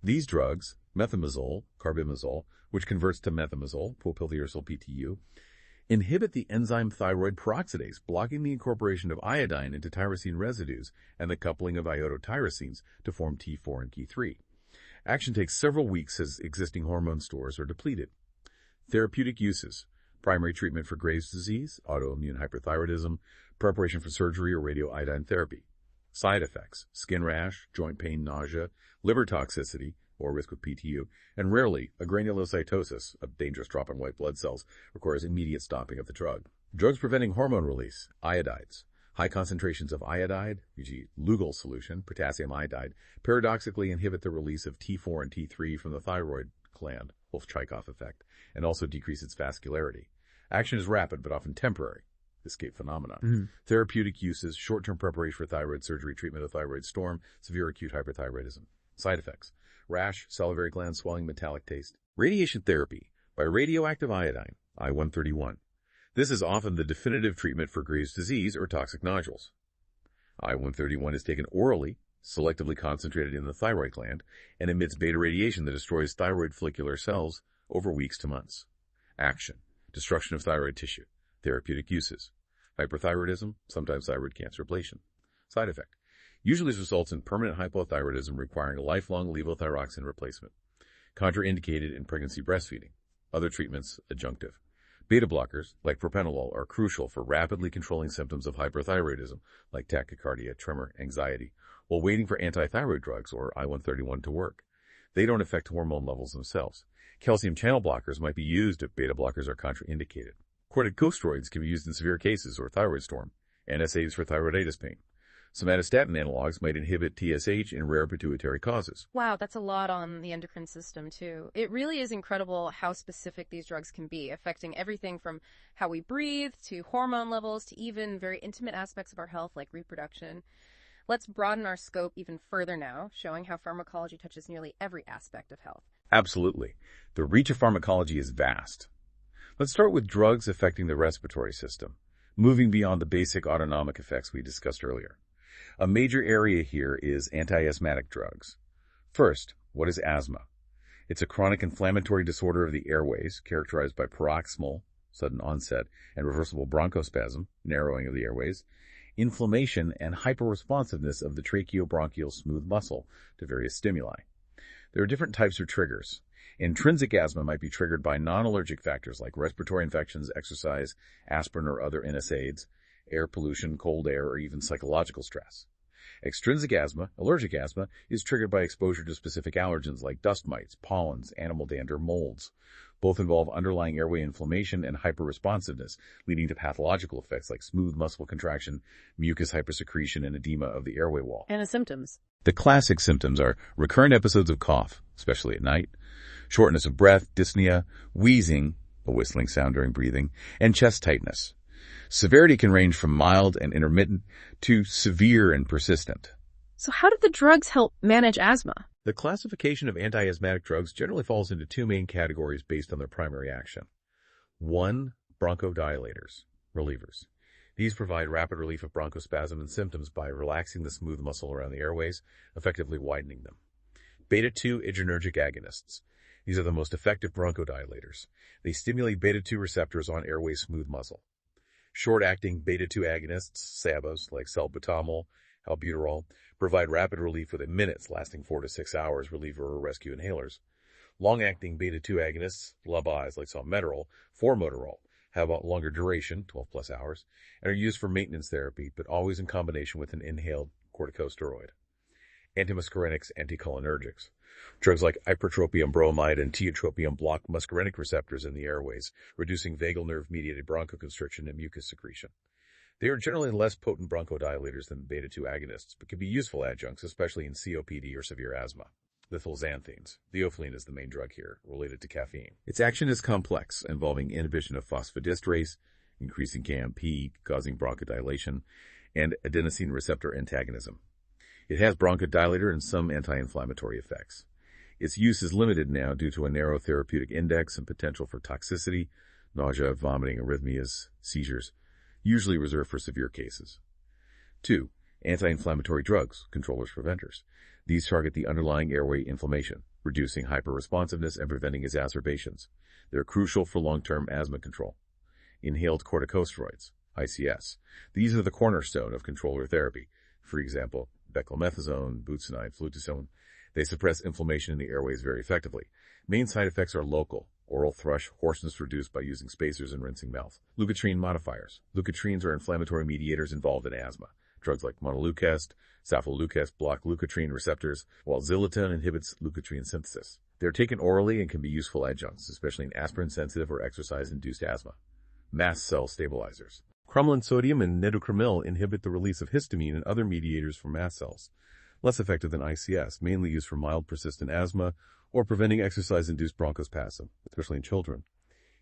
[SPEAKER 4] These drugs, methimazole, carbimazole, which converts to methimazole, pulpilthiaryl PTU, inhibit the enzyme thyroid peroxidase, blocking the incorporation of iodine into tyrosine residues and the coupling of iodotyrosenes to form T4 and T3. Action takes several weeks as existing hormone stores are depleted. Therapeutic uses. Primary treatment for Graves' disease, autoimmune hyperthyroidism, preparation for surgery or radioiodine therapy. Side effects, skin rash, joint pain, nausea, liver toxicity, or risk with PTU, and rarely a granulocytosis, a dangerous drop in white blood cells, requires immediate stopping of the drug. Drugs preventing hormone release, iodides. High concentrations of iodide, e.g. Lugol solution, potassium iodide, paradoxically inhibit the release of T4 and T3 from the thyroid gland, Wolff-Chaikoff effect, and also decrease its vascularity. Action is rapid but often temporary. Escape phenomenon. Therapeutic uses, short-term preparation for thyroid surgery, treatment of thyroid storm, severe acute hyperthyroidism. Side effects. Rash, salivary gland swelling, metallic taste. Radiation therapy by radioactive iodine, I-131. This is often the definitive treatment for Graves' disease or toxic nodules. I-131 is taken orally, selectively concentrated in the thyroid gland, and emits beta radiation that destroys thyroid follicular cells over weeks to months. Action. Destruction of thyroid tissue. Therapeutic uses. Hyperthyroidism, sometimes thyroid cancer ablation. Side effect. Usually results in permanent hypothyroidism requiring a lifelong levothyroxine replacement. Contraindicated in pregnancy breastfeeding. Other treatments, adjunctive. Beta blockers, like propranolol, are crucial for rapidly controlling symptoms of hyperthyroidism, like tachycardia, tremor, anxiety, while waiting for antithyroid drugs, or I-131, to work. They don't affect hormone levels themselves. Calcium channel blockers might be used if beta blockers are contraindicated. Corticosteroids can be used in severe cases or thyroid storm. NSAIDs for thyroiditis pain. Somatostatin analogs might inhibit TSH in rare pituitary causes.
[SPEAKER 1] Wow, that's a lot on the endocrine system, too. It really is incredible how specific these drugs can be, affecting everything from how we breathe to hormone levels to even very intimate aspects of our health like reproduction. Let's broaden our scope even further now, showing how pharmacology touches nearly every aspect of health.
[SPEAKER 2] Absolutely. The reach of pharmacology is vast. Let's start with drugs affecting the respiratory system, moving beyond the basic autonomic effects we discussed earlier. A major area here is anti-asthmatic drugs. First, what is asthma? It's a chronic inflammatory disorder of the airways characterized by paroxysmal, sudden onset, and reversible bronchospasm, narrowing of the airways, inflammation, and hyperresponsiveness of the tracheobronchial smooth muscle to various stimuli. There are different types of triggers. Intrinsic asthma might be triggered by non-allergic factors like respiratory infections, exercise, aspirin or other NSAIDs, air pollution, cold air, or even psychological stress. Extrinsic asthma, allergic asthma, is triggered by exposure to specific allergens like dust mites, pollens, animal dander, molds. Both involve underlying airway inflammation and hyperresponsiveness, leading to pathological effects like smooth muscle contraction, mucus hypersecretion, and edema of the airway wall.
[SPEAKER 1] And the symptoms.
[SPEAKER 2] The classic symptoms are recurrent episodes of cough, especially at night, shortness of breath, dyspnea, wheezing, a whistling sound during breathing, and chest tightness. Severity can range from mild and intermittent to severe and persistent.
[SPEAKER 1] So how do the drugs help manage asthma?
[SPEAKER 4] The classification of anti-asthmatic drugs generally falls into two main categories based on their primary action. 1. Bronchodilators, relievers. These provide rapid relief of bronchospasm and symptoms by relaxing the smooth muscle around the airways, effectively widening them. Beta-2 adrenergic agonists. These are the most effective bronchodilators. They stimulate beta-2 receptors on airway smooth muscle. Short-acting beta-2 agonists, SABAs, like salbutamol, albuterol, provide rapid relief within minutes, lasting 4 to 6 hours, reliever or rescue inhalers. Long-acting beta-2 agonists, LABAs, like salmeterol, formoterol, have a longer duration, 12 plus hours, and are used for maintenance therapy, but always in combination with an inhaled corticosteroid. Antimuscarinics, anticholinergics. Drugs like ipratropium bromide and tiotropium block muscarinic receptors in the airways, reducing vagal nerve-mediated bronchoconstriction and mucus secretion. They are generally less potent bronchodilators than beta-2 agonists, but can be useful adjuncts, especially in COPD or severe asthma. Lethylxanthines. Theophylline is the main drug here, related to caffeine. Its action is complex, involving inhibition of phosphodiesterase, increasing KMP, causing bronchodilation, and adenosine receptor antagonism. It has bronchodilator and some anti-inflammatory effects. Its use is limited now due to a narrow therapeutic index and potential for toxicity, nausea, vomiting, arrhythmias, seizures, usually reserved for severe cases. 2. Anti-inflammatory drugs, controllers, preventers. These target the underlying airway inflammation, reducing hyperresponsiveness and preventing exacerbations. They're crucial for long-term asthma control. Inhaled corticosteroids, ICS. These are the cornerstone of controller therapy. For example, beclomethasone, budesonide, fluticasone. They suppress inflammation in the airways very effectively. Main side effects are local. Oral thrush, hoarseness reduced by using spacers and rinsing mouth. Leukotriene modifiers. Leukotrienes are inflammatory mediators involved in asthma. Drugs like montelukast, safolukast block leukotriene receptors, while Xylitol inhibits leukotriene synthesis. They are taken orally and can be useful adjuncts, especially in aspirin-sensitive or exercise-induced asthma. Mast cell stabilizers. Crumlin sodium and nitocromil inhibit the release of histamine and other mediators from mast cells. Less effective than ICS, mainly used for mild persistent asthma or preventing exercise-induced bronchospasm, especially in children.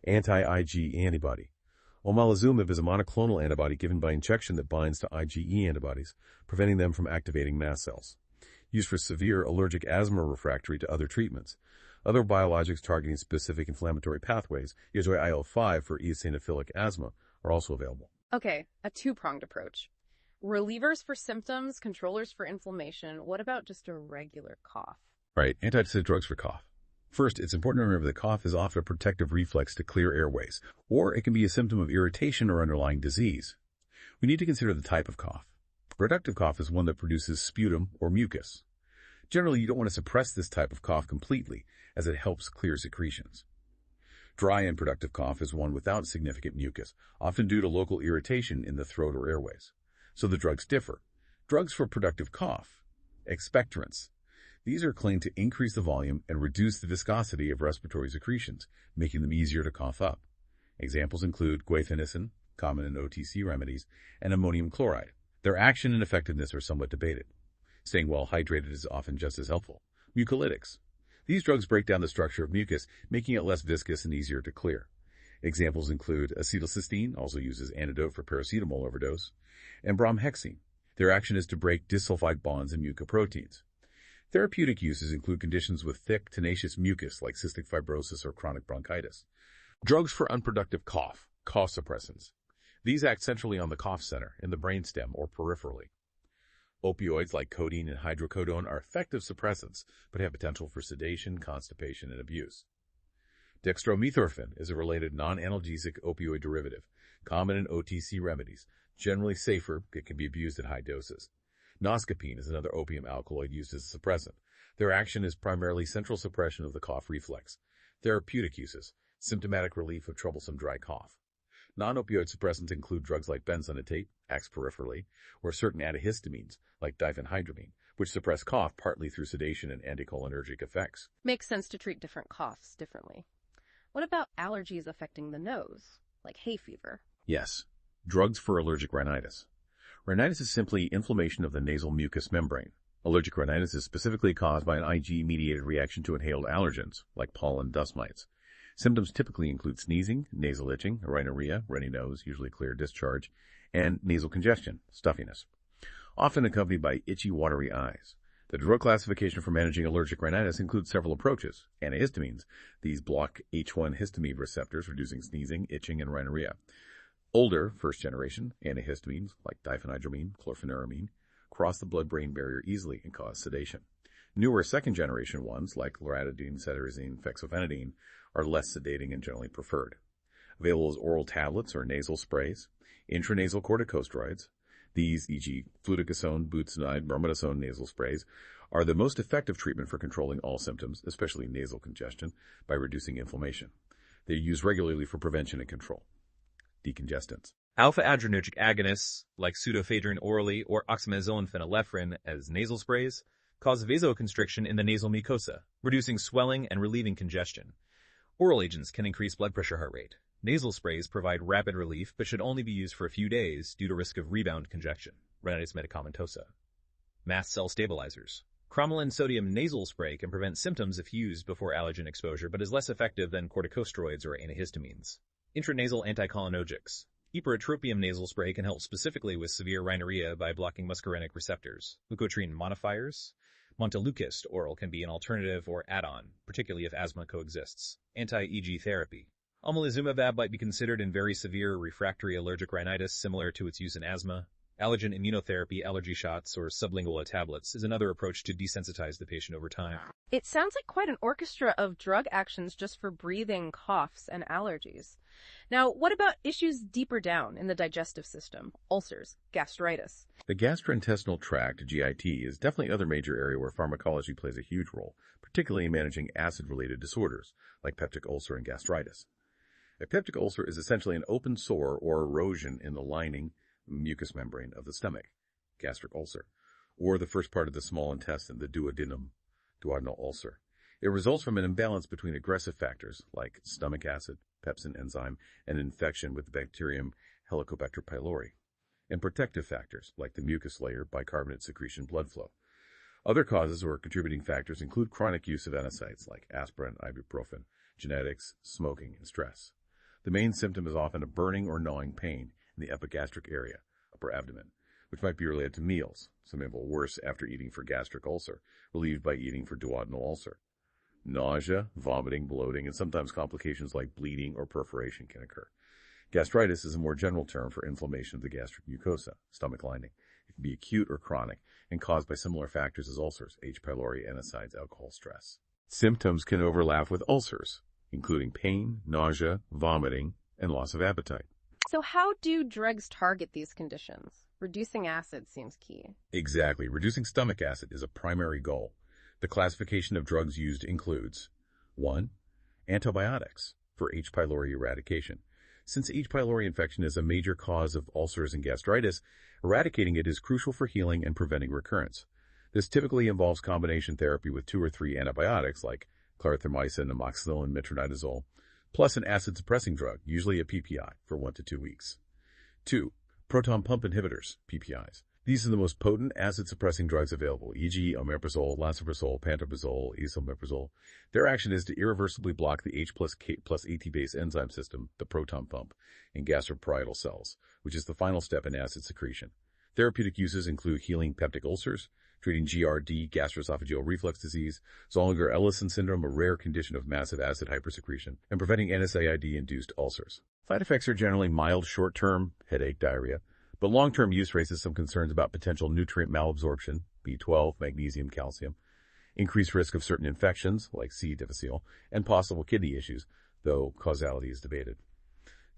[SPEAKER 4] Anti-IgE antibody. Omalizumab is a monoclonal antibody given by injection that binds to IgE antibodies, preventing them from activating mast cells. Used for severe allergic asthma refractory to other treatments. Other biologics targeting specific inflammatory pathways, usually IL-5 for eosinophilic asthma, are also available.
[SPEAKER 1] Okay, a two-pronged approach. Relievers for symptoms, controllers for inflammation. What about just a regular cough?
[SPEAKER 4] Right, antidepressant drugs for cough. First, it's important to remember that cough is often a protective reflex to clear airways, or it can be a symptom of irritation or underlying disease. We need to consider the type of cough. Productive cough is one that produces sputum or mucus. Generally, you don't want to suppress this type of cough completely, as it helps clear secretions. Dry and productive cough is one without significant mucus, often due to local irritation in the throat or airways. So the drugs differ. Drugs for productive cough. Expectorants. These are claimed to increase the volume and reduce the viscosity of respiratory secretions, making them easier to cough up. Examples include guaifenesin, common in OTC remedies, and ammonium chloride. Their action and effectiveness are somewhat debated. Staying well hydrated is often just as helpful. Mucolytics. These drugs break down the structure of mucus, making it less viscous and easier to clear. Examples include acetylcysteine, also used as antidote for paracetamol overdose, and bromhexine. Their action is to break disulfide bonds in mucoproteins. Therapeutic uses include conditions with thick, tenacious mucus like cystic fibrosis or chronic bronchitis. Drugs for unproductive cough, cough suppressants. These act centrally on the cough center, in the brainstem, or peripherally. Opioids like codeine and hydrocodone are effective suppressants, but have potential for sedation, constipation, and abuse. Dextromethorphan is a related non-analgesic opioid derivative, common in OTC remedies, generally safer, but can be abused at high doses. Noscapine is another opium alkaloid used as a suppressant. Their action is primarily central suppression of the cough reflex. Therapeutic uses, symptomatic relief of troublesome dry cough. Non-opioid suppressants include drugs like benzonatate, acts peripherally, or certain antihistamines, like diphenhydramine, which suppress cough partly through sedation and anticholinergic effects.
[SPEAKER 1] Makes sense to treat different coughs differently. What about allergies affecting the nose, like hay fever?
[SPEAKER 4] Yes. Drugs for allergic rhinitis. Rhinitis is simply inflammation of the nasal mucous membrane. Allergic rhinitis is specifically caused by an IgE-mediated reaction to inhaled allergens, like pollen dust mites. Symptoms typically include sneezing, nasal itching, rhinorrhea, runny nose, usually clear discharge, and nasal congestion, stuffiness, often accompanied by itchy, watery eyes.
[SPEAKER 2] The drug classification for managing allergic rhinitis includes several approaches. Antihistamines. These block H1 histamine receptors, reducing sneezing, itching, and rhinorrhea. Older, first-generation antihistamines, like diphenhydramine, chlorpheniramine, cross the blood-brain barrier easily and cause sedation. Newer second-generation ones, like loratadine, cetirizine, fexofenadine, are less sedating and generally preferred. Available as oral tablets or nasal sprays. Intranasal corticosteroids. These, e.g. fluticasone, budesonide, myrmidazole nasal sprays, are the most effective treatment for controlling all symptoms, especially nasal congestion, by reducing inflammation. They are used regularly for prevention and control. Decongestants.
[SPEAKER 5] Alpha-adrenergic agonists, like pseudoephedrine orally or oxymetazoline phenylephrine as nasal sprays, cause vasoconstriction in the nasal mucosa, reducing swelling and relieving congestion. Oral agents can increase blood pressure heart rate. Nasal sprays provide rapid relief but should only be used for a few days due to risk of rebound congestion. Rhinitis medicamentosa. Mast cell stabilizers. Cromolyn sodium nasal spray can prevent symptoms if used before allergen exposure but is less effective than corticosteroids or antihistamines. Intranasal anticholinergics. Ipratropium nasal spray can help specifically with severe rhinorrhea by blocking muscarinic receptors. Leukotriene modifiers. Montelukast oral can be an alternative or add-on, particularly if asthma coexists. Anti-EG therapy. Omalizumab might be considered in very severe refractory allergic rhinitis similar to its use in asthma. Allergen immunotherapy, allergy shots, or sublingual tablets is another approach to desensitize the patient over time.
[SPEAKER 1] It sounds like quite an orchestra of drug actions just for breathing, coughs, and allergies. Now, what about issues deeper down in the digestive system? Ulcers, gastritis.
[SPEAKER 2] The gastrointestinal tract, GIT, is definitely another major area where pharmacology plays a huge role, particularly in managing acid-related disorders, like peptic ulcer and gastritis. A peptic ulcer is essentially an open sore or erosion in the lining mucous membrane of the stomach, gastric ulcer, or the first part of the small intestine, the duodenal ulcer. It results from an imbalance between aggressive factors like stomach acid, pepsin enzyme, and infection with the bacterium Helicobacter pylori, and protective factors like the mucus layer, bicarbonate secretion, blood flow. Other causes or contributing factors include chronic use of NSAIDs like aspirin, ibuprofen, genetics, smoking, and stress. The main symptom is often a burning or gnawing pain in the epigastric area, upper abdomen, which might be related to meals, some people worse after eating for gastric ulcer, relieved by eating for duodenal ulcer. Nausea, vomiting, bloating, and sometimes complications like bleeding or perforation can occur. Gastritis is a more general term for inflammation of the gastric mucosa, stomach lining. It can be acute or chronic and caused by similar factors as ulcers, H. pylori, NSAIDs, alcohol, stress. Symptoms can overlap with ulcers, including pain, nausea, vomiting, and loss of appetite.
[SPEAKER 1] So how do drugs target these conditions? Reducing acid seems key.
[SPEAKER 2] Exactly. Reducing stomach acid is a primary goal. The classification of drugs used includes 1. Antibiotics for H. pylori eradication. Since H. pylori infection is a major cause of ulcers and gastritis, eradicating it is crucial for healing and preventing recurrence. This typically involves combination therapy with 2 or 3 antibiotics like clarithromycin, amoxicillin, metronidazole, plus an acid-suppressing drug, usually a PPI, for 1 to 2 weeks. 2. Proton pump inhibitors, PPIs. These are the most potent acid-suppressing drugs available, e.g. omeprazole, lansoprazole, pantoprazole, esomeprazole. Their action is to irreversibly block the H plus K plus AT-base enzyme system, the proton pump, in gastroparietal cells, which is the final step in acid secretion. Therapeutic uses include healing peptic ulcers, treating GRD, gastroesophageal reflux disease, Zollinger-Ellison syndrome, a rare condition of massive acid hypersecretion, and preventing NSAID-induced ulcers. Side effects are generally mild short-term headache, diarrhea, but long-term use raises some concerns about potential nutrient malabsorption, B12, magnesium, calcium, increased risk of certain infections, like C. difficile, and possible kidney issues, though causality is debated.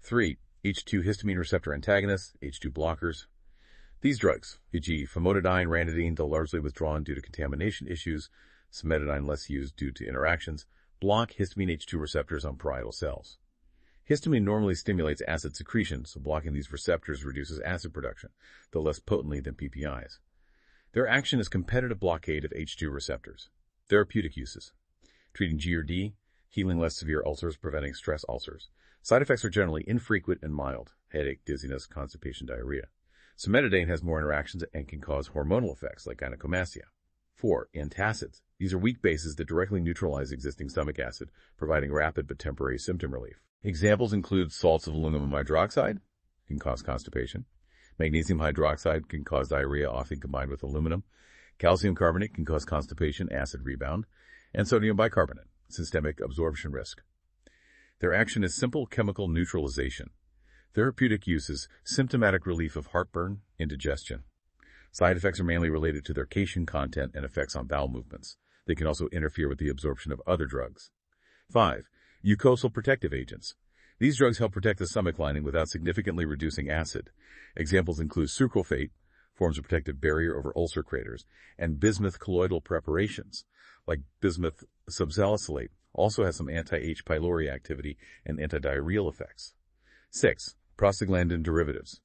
[SPEAKER 2] 3. H2 histamine receptor antagonists, H2 blockers. These drugs, e.g. famotidine, ranitidine, though largely withdrawn due to contamination issues, cimetidine less used due to interactions, block histamine H2 receptors on parietal cells. Histamine normally stimulates acid secretion, so blocking these receptors reduces acid production, though less potently than PPIs. Their action is competitive blockade of H2 receptors. Therapeutic uses. Treating GRD, healing less severe ulcers, preventing stress ulcers. Side effects are generally infrequent and mild, headache, dizziness, constipation, diarrhea. Cimetidine has more interactions and can cause hormonal effects like gynecomastia. 4. Antacids. These are weak bases that directly neutralize existing stomach acid, providing rapid but temporary symptom relief. Examples include salts of aluminum hydroxide, can cause constipation. Magnesium hydroxide can cause diarrhea, often combined with aluminum. Calcium carbonate can cause constipation, acid rebound, and sodium bicarbonate, systemic absorption risk. Their action is simple chemical neutralization. Therapeutic use is symptomatic relief of heartburn, indigestion. Side effects are mainly related to their cation content and effects on bowel movements. They can also interfere with the absorption of other drugs. 5. Mucosal protective agents. These drugs help protect the stomach lining without significantly reducing acid. Examples include sucralfate, forms a protective barrier over ulcer craters, and bismuth colloidal preparations, like bismuth subsalicylate, also has some anti-H. pylori activity and antidiarrheal effects. 6. Prostaglandin derivatives.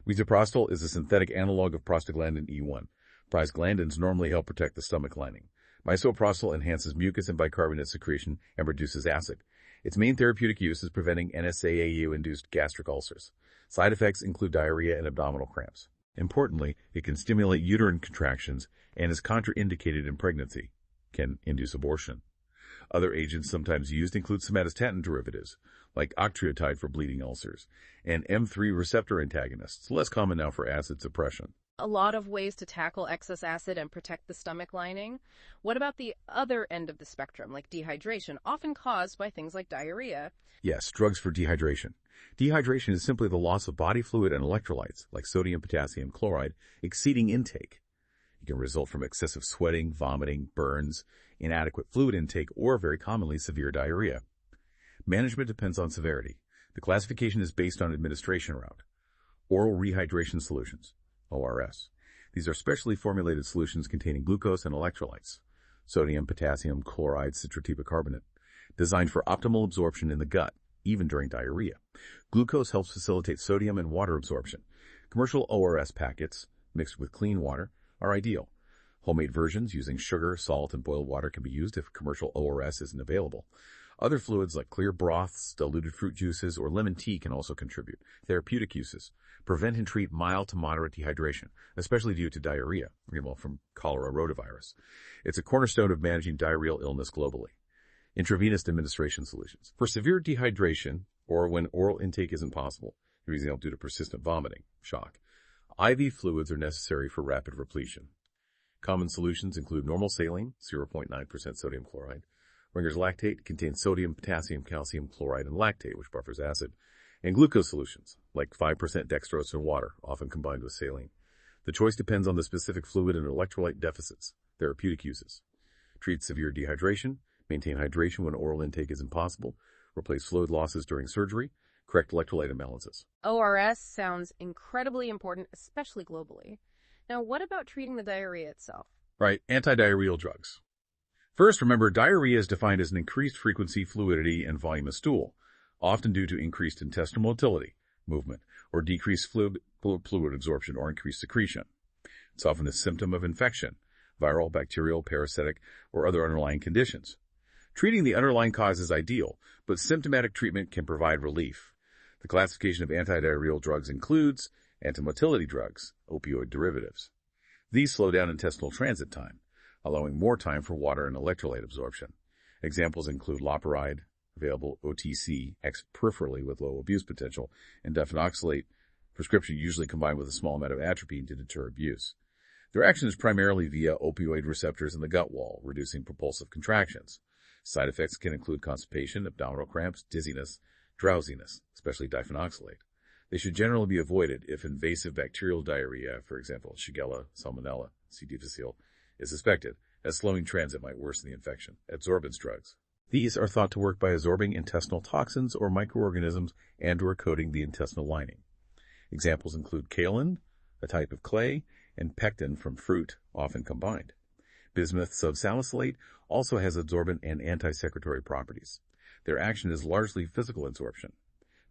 [SPEAKER 2] Misoprostol is a synthetic analog of prostaglandin E1. Prostaglandins normally help protect the stomach lining. Misoprostol enhances mucus and bicarbonate secretion and reduces acid. Its main therapeutic use is preventing NSAID-induced gastric ulcers. Side effects include diarrhea and abdominal cramps. Importantly, it can stimulate uterine contractions and is contraindicated in pregnancy, can induce abortion. Other agents sometimes used include somatostatin derivatives, like octreotide for bleeding ulcers, and M3 receptor antagonists, less common now for acid suppression.
[SPEAKER 1] A lot of ways to tackle excess acid and protect the stomach lining. What about the other end of the spectrum, like dehydration, often caused by things like diarrhea?
[SPEAKER 2] Yes, drugs for dehydration. Dehydration is simply the loss of body fluid and electrolytes, like sodium potassium chloride, exceeding intake. It can result from excessive sweating, vomiting, burns, inadequate fluid intake, or very commonly severe diarrhea. Management depends on severity. The classification is based on administration route. Oral rehydration solutions, ORS. These are specially formulated solutions containing glucose and electrolytes, sodium, potassium, chloride, citrate carbonate, designed for optimal absorption in the gut, even during diarrhea. Glucose helps facilitate sodium and water absorption. Commercial ORS packets, mixed with clean water, are ideal. Homemade versions using sugar, salt, and boiled water can be used if commercial ORS isn't available. Other fluids like clear broths, diluted fruit juices, or lemon tea can also contribute. Therapeutic uses. Prevent and treat mild to moderate dehydration, especially due to diarrhea, from cholera rotavirus. It's a cornerstone of managing diarrheal illness globally. Intravenous administration solutions. For severe dehydration, or when oral intake isn't possible, for example due to persistent vomiting, shock, IV fluids are necessary for rapid repletion. Common solutions include normal saline, 0.9% sodium chloride. Ringer's lactate contains sodium, potassium, calcium, chloride, and lactate, which buffers acid, and glucose solutions, like 5% dextrose and water, often combined with saline. The choice depends on the specific fluid and electrolyte deficits. Therapeutic uses. Treat severe dehydration, maintain hydration when oral intake is impossible, replace fluid losses during surgery, correct electrolyte imbalances.
[SPEAKER 1] ORS sounds incredibly important, especially globally. Now, what about treating the diarrhea itself?
[SPEAKER 2] Right, antidiarrheal drugs. First, remember, diarrhea is defined as an increased frequency, fluidity, and volume of stool, often due to increased intestinal motility, movement, or decreased fluid absorption or increased secretion. It's often a symptom of infection, viral, bacterial, parasitic, or other underlying conditions. Treating the underlying cause is ideal, but symptomatic treatment can provide relief. The classification of antidiarrheal drugs includes antimotility drugs, opioid derivatives. These slow down intestinal transit time, allowing more time for water and electrolyte absorption. Examples include loperamide, available OTC, peripherally with low abuse potential, and diphenoxylate, prescription usually combined with a small amount of atropine to deter abuse. Their action is primarily via opioid receptors in the gut wall, reducing propulsive contractions. Side effects can include constipation, abdominal cramps, dizziness, drowsiness, especially diphenoxylate. They should generally be avoided if invasive bacterial diarrhea, for example, Shigella, Salmonella, C. difficile, is suspected, as slowing transit might worsen the infection. Adsorbents drugs. These are thought to work by absorbing intestinal toxins or microorganisms and/or coating the intestinal lining. Examples include kaolin, a type of clay, and pectin from fruit, often combined. Bismuth subsalicylate also has adsorbent and anti-secretory properties. Their action is largely physical absorption.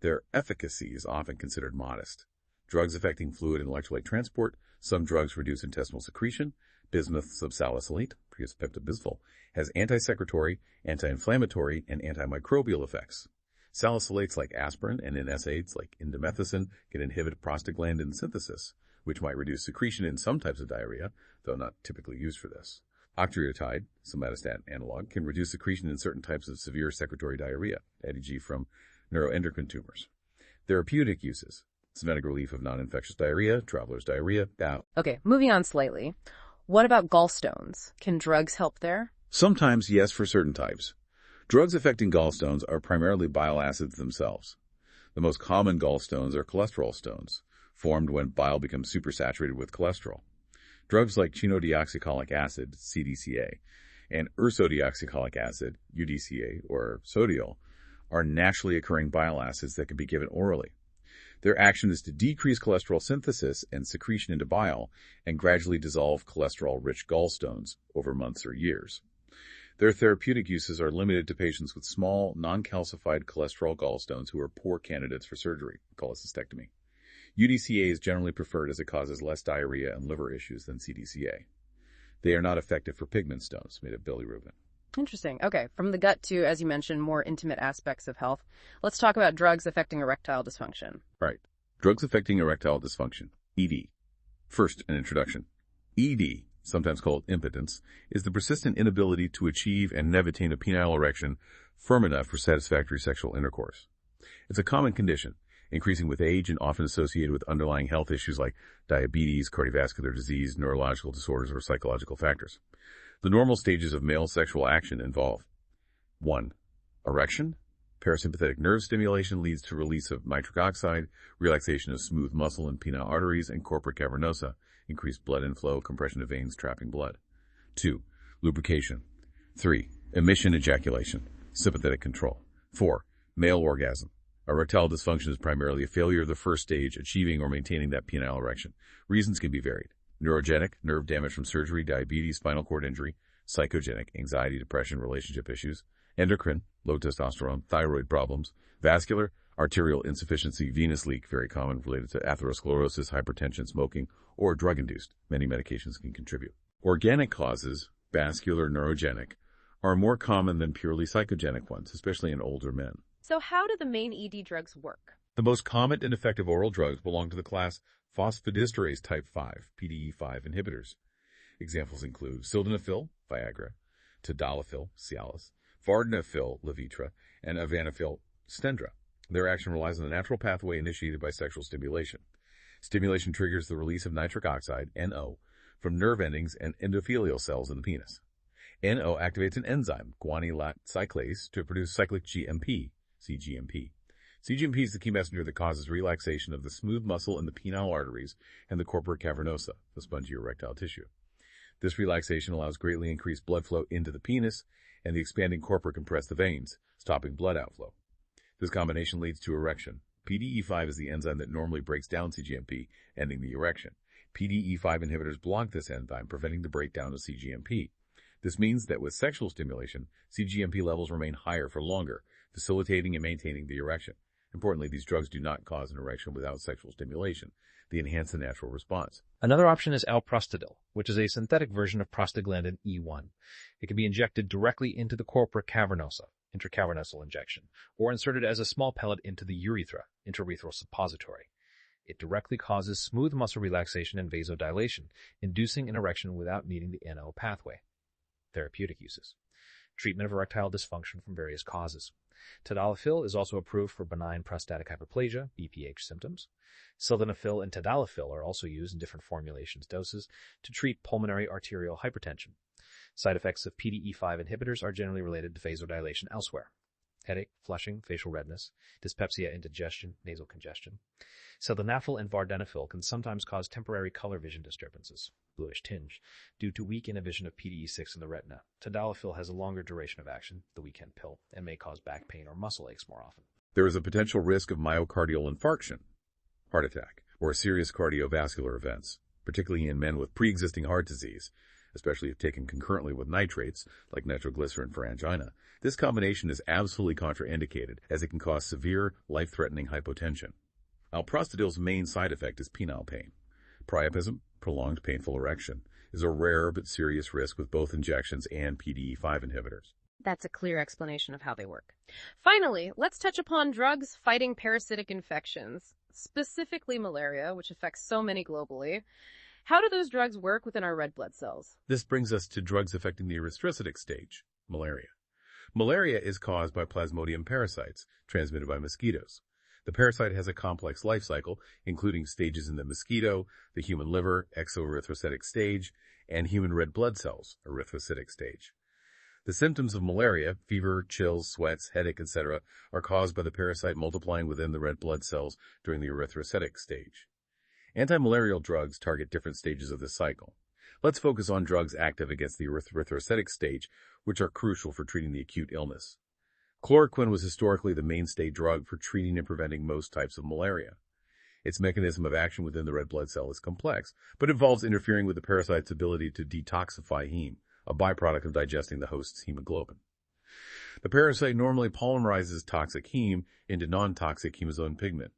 [SPEAKER 2] Their efficacy is often considered modest. Drugs affecting fluid and electrolyte transport. Some drugs reduce intestinal secretion. Bismuth subsalicylate, peptobismol, has anti-secretory, anti-inflammatory, and antimicrobial effects. Salicylates like aspirin and NSAIDs like indomethacin can inhibit prostaglandin synthesis, which might reduce secretion in some types of diarrhea, though not typically used for this. Octreotide, somatostatin analog, can reduce secretion in certain types of severe secretory diarrhea, e.g. from neuroendocrine tumors. Therapeutic uses. Symptomatic relief of non-infectious diarrhea, traveler's diarrhea, gout.
[SPEAKER 1] Okay, moving on slightly. What about gallstones? Can drugs help there?
[SPEAKER 2] Sometimes, yes, for certain types. Drugs affecting gallstones are primarily bile acids themselves. The most common gallstones are cholesterol stones, formed when bile becomes supersaturated with cholesterol. Drugs like chenodeoxycholic acid, CDCA, and ursodeoxycholic acid, UDCA, or sodiol, are naturally occurring bile acids that can be given orally. Their action is to decrease cholesterol synthesis and secretion into bile and gradually dissolve cholesterol-rich gallstones over months or years. Their therapeutic uses are limited to patients with small, non-calcified cholesterol gallstones who are poor candidates for surgery, cholecystectomy. UDCA is generally preferred as it causes less diarrhea and liver issues than CDCA. They are not effective for pigment stones made of bilirubin.
[SPEAKER 1] Interesting. Okay, from the gut to, as you mentioned, more intimate aspects of health, let's talk about drugs affecting erectile dysfunction.
[SPEAKER 2] Right. Drugs affecting erectile dysfunction, ED. First, an introduction. ED, sometimes called impotence, is the persistent inability to achieve and never attain a penile erection firm enough for satisfactory sexual intercourse. It's a common condition, increasing with age and often associated with underlying health issues like diabetes, cardiovascular disease, neurological disorders, or psychological factors. The normal stages of male sexual action involve 1. Erection. Parasympathetic nerve stimulation leads to release of nitric oxide, relaxation of smooth muscle and penile arteries, and corpora cavernosa, increased blood inflow, compression of veins trapping blood. 2. Lubrication. 3. Emission ejaculation, sympathetic control. 4. Male orgasm. Erectile dysfunction is primarily a failure of the first stage, achieving or maintaining that penile erection. Reasons can be varied. Neurogenic, nerve damage from surgery, diabetes, spinal cord injury. Psychogenic, anxiety, depression, relationship issues. Endocrine, low testosterone, thyroid problems. Vascular, arterial insufficiency, venous leak, very common, related to atherosclerosis, hypertension, smoking, or drug-induced. Many medications can contribute. Organic causes, vascular, neurogenic, are more common than purely psychogenic ones, especially in older men.
[SPEAKER 1] So how do the main ED drugs work?
[SPEAKER 4] The most common and effective oral drugs belong to the class phosphodiesterase type 5, PDE5 inhibitors. Examples include sildenafil, Viagra, tadalafil, Cialis, vardenafil, Levitra, and avanafil, Stendra. Their action relies on the natural pathway initiated by sexual stimulation. Stimulation triggers the release of nitric oxide, NO, from nerve endings and endothelial cells in the penis. NO activates an enzyme, guanylyl cyclase, to produce cyclic GMP, cGMP. cGMP is the key messenger that causes relaxation of the smooth muscle in the penile arteries and the corpora cavernosa, the spongy erectile tissue. This relaxation allows greatly increased blood flow into the penis, and the expanding corpora compress the veins, stopping blood outflow. This combination leads to erection. PDE5 is the enzyme that normally breaks down cGMP, ending the erection. PDE5 inhibitors block this enzyme, preventing the breakdown of cGMP. This means that with sexual stimulation, cGMP levels remain higher for longer, facilitating and maintaining the erection. Importantly, these drugs do not cause an erection without sexual stimulation. They enhance the natural response.
[SPEAKER 5] Another option is alprostadil, which is a synthetic version of prostaglandin E1. It can be injected directly into the corpora cavernosa, intracavernosal injection, or inserted as a small pellet into the urethra, intraurethral suppository. It directly causes smooth muscle relaxation and vasodilation, inducing an erection without needing the NO pathway. Therapeutic uses. Treatment of erectile dysfunction from various causes. Tadalafil is also approved for benign prostatic hyperplasia, BPH symptoms. Sildenafil and tadalafil are also used in different formulations doses to treat pulmonary arterial hypertension. Side effects of PDE5 inhibitors are generally related to vasodilation elsewhere. Headache, flushing, facial redness, dyspepsia, indigestion, nasal congestion. Sildenafil and vardenafil can sometimes cause temporary color vision disturbances, bluish tinge, due to weak inhibition of PDE6 in the retina. Tadalafil has a longer duration of action, the weekend pill, and may cause back pain or muscle aches more often.
[SPEAKER 2] There is a potential risk of myocardial infarction, heart attack, or serious cardiovascular events, particularly in men with pre-existing heart disease, especially if taken concurrently with nitrates, like nitroglycerin for angina. This combination is absolutely contraindicated, as it can cause severe, life-threatening hypotension. Alprostadil's main side effect is penile pain. Priapism, prolonged painful erection, is a rare but serious risk with both injections and PDE5 inhibitors.
[SPEAKER 1] That's a clear explanation of how they work. Finally, let's touch upon drugs fighting parasitic infections, specifically malaria, which affects so many globally. How do those drugs work within our red blood cells?
[SPEAKER 2] This brings us to drugs affecting the erythrocytic stage, malaria. Malaria is caused by Plasmodium parasites, transmitted by mosquitoes. The parasite has a complex life cycle, including stages in the mosquito, the human liver, exoerythrocytic stage,
[SPEAKER 4] and human red blood cells, erythrocytic stage. The symptoms of malaria, fever, chills, sweats, headache, etc., are caused by the parasite multiplying within the red blood cells during the erythrocytic stage. Anti-malarial drugs target different stages of this cycle. Let's focus on drugs active against the erythrocytic stage, which are crucial for treating the acute illness. Chloroquine was historically the mainstay drug for treating and preventing most types of malaria. Its mechanism of action within the red blood cell is complex, but involves interfering with the parasite's ability to detoxify heme, a byproduct of digesting the host's hemoglobin. The parasite normally polymerizes toxic heme into non-toxic hemosone pigment.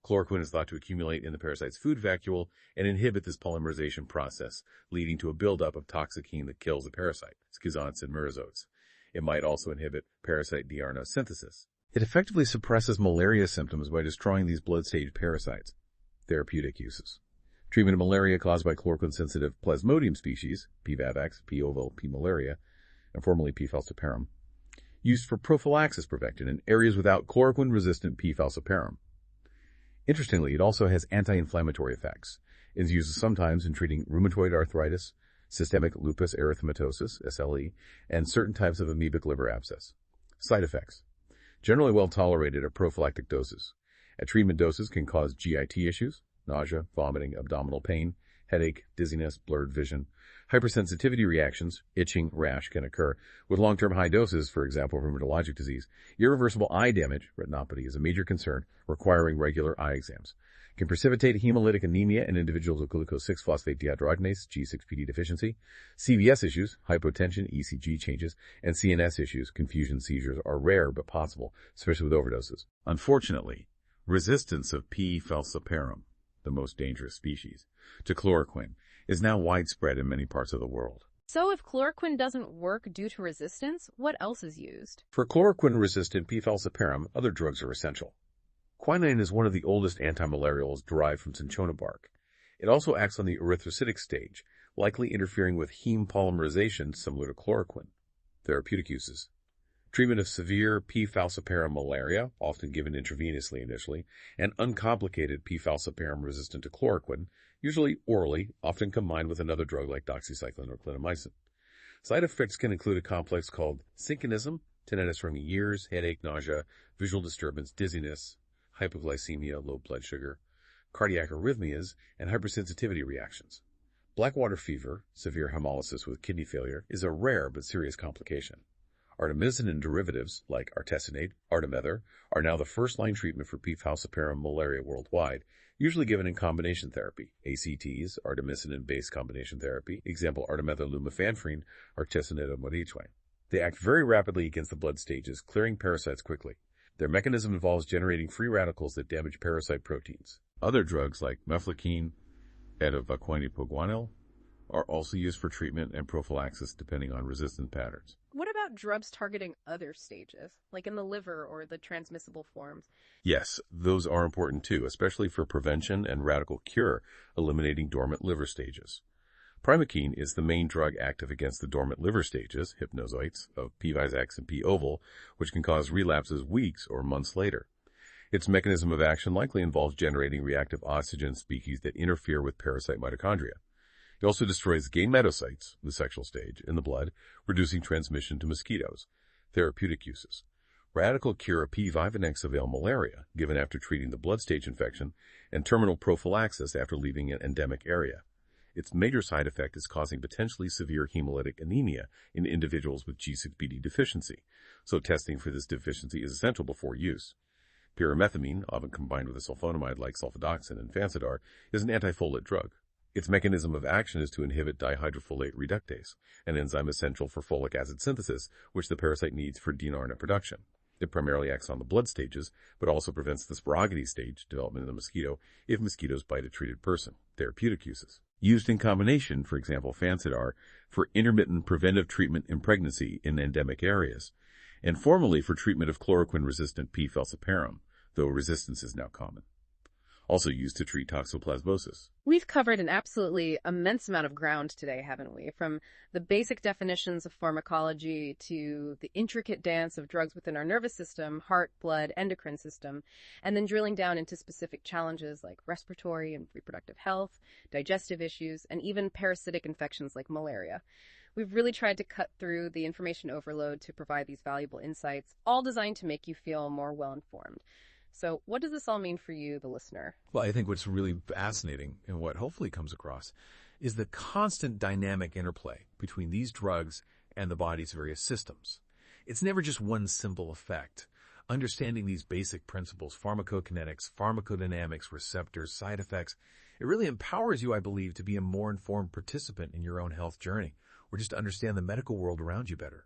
[SPEAKER 4] Chloroquine is thought to accumulate in the parasite's food vacuole and inhibit this polymerization process, leading to a buildup of toxic heme that kills the parasite, schizonts and myrizotes. It might also inhibit parasite deRNA synthesis. It effectively suppresses malaria symptoms by destroying these blood-stage parasites. Therapeutic uses. Treatment of malaria caused by chloroquine-sensitive Plasmodium species, P. vavax, P. ovale, P. malaria, and formerly P. falciparum, used for prophylaxis prevention in areas without chloroquine-resistant P. falciparum. Interestingly, it also has anti-inflammatory effects. It is used sometimes in treating rheumatoid arthritis, systemic lupus erythematosus, SLE, and certain types of amoebic liver abscess. Side effects. Generally well tolerated at prophylactic doses. At treatment doses can cause GIT issues, nausea, vomiting, abdominal pain, headache, dizziness, blurred vision. Hypersensitivity reactions, itching, rash can occur. With long-term high doses, for example, rheumatologic disease, irreversible eye damage, retinopathy, is a major concern, requiring regular eye exams. Can precipitate hemolytic anemia in individuals with glucose 6-phosphate dehydrogenase, G6PD deficiency. CVS issues, hypotension, ECG changes, and CNS issues, confusion seizures, are rare but possible, especially with overdoses. Unfortunately, resistance of P. falciparum, the most dangerous species, to chloroquine, is now widespread in many parts of the world.
[SPEAKER 1] So if chloroquine doesn't work due to resistance, what else is used?
[SPEAKER 4] For chloroquine-resistant P. falciparum, other drugs are essential. Quinine is one of the oldest antimalarials derived from cinchona bark. It also acts on the erythrocytic stage, likely interfering with heme polymerization similar to chloroquine. Therapeutic uses. Treatment of severe P. falciparum malaria, often given intravenously initially, and uncomplicated P. falciparum resistant to chloroquine, usually orally, often combined with another drug like doxycycline or clindamycin. Side effects can include a complex called synchonism, tinnitus from ears, headache, nausea, visual disturbance, dizziness, hypoglycemia, low blood sugar, cardiac arrhythmias, and hypersensitivity reactions. Blackwater fever, severe hemolysis with kidney failure, is a rare but serious complication. Artemisinin derivatives, like artesunate, artemether, are now the first-line treatment for P. falciparum malaria worldwide, usually given in combination therapy. ACTs, artemisinin-based combination therapy, example artemether-lumefantrine, artesunate morichwe. They act very rapidly against the blood stages, clearing parasites quickly. Their mechanism involves generating free radicals that damage parasite proteins. Other drugs like mefloquine, edovaquonipoguanil, are also used for treatment and prophylaxis depending on resistant patterns.
[SPEAKER 1] What about drugs targeting other stages, like in the liver or the transmissible forms?
[SPEAKER 4] Yes, those are important too, especially for prevention and radical cure, eliminating dormant liver stages. Primaquine is the main drug active against the dormant liver stages, hypnozoites, of P. vavax and P. ovale, which can cause relapses weeks or months later. Its mechanism of action likely involves generating reactive oxygen species that interfere with parasite mitochondria. It also destroys gametocytes, the sexual stage, in the blood, reducing transmission to mosquitoes. Therapeutic uses. Radical cure of P. vivax-ovale malaria, given after treating the blood stage infection, and terminal prophylaxis after leaving an endemic area. Its major side effect is causing potentially severe hemolytic anemia in individuals with G6PD deficiency, so testing for this deficiency is essential before use. Pyrimethamine, often combined with a sulfonamide like sulfadoxine and Fansidar, is an antifolate drug. Its mechanism of action is to inhibit dihydrofolate reductase, an enzyme essential for folic acid synthesis, which the parasite needs for DNRNA production. It primarily acts on the blood stages, but also prevents the sporogony stage development in the mosquito if mosquitoes bite a treated person. Therapeutic uses. Used in combination, for example, Fansidar, for intermittent preventive treatment in pregnancy in endemic areas, and formerly for treatment of chloroquine-resistant P. falciparum, though resistance is now common. also used to treat toxoplasmosis.
[SPEAKER 1] We've covered an absolutely immense amount of ground today, haven't we? From the basic definitions of pharmacology to the intricate dance of drugs within our nervous system, heart, blood, endocrine system, and then drilling down into specific challenges like respiratory and reproductive health, digestive issues, and even parasitic infections like malaria. We've really tried to cut through the information overload to provide these valuable insights, all designed to make you feel more well-informed. So what does this all mean for you, the listener?
[SPEAKER 6] Well, I think what's really fascinating and what hopefully comes across is the constant dynamic interplay between these drugs and the body's various systems. It's never just one simple effect. Understanding these basic principles, pharmacokinetics, pharmacodynamics, receptors, side effects, it really empowers you, I believe, to be a more informed participant in your own health journey, or just to understand the medical world around you better.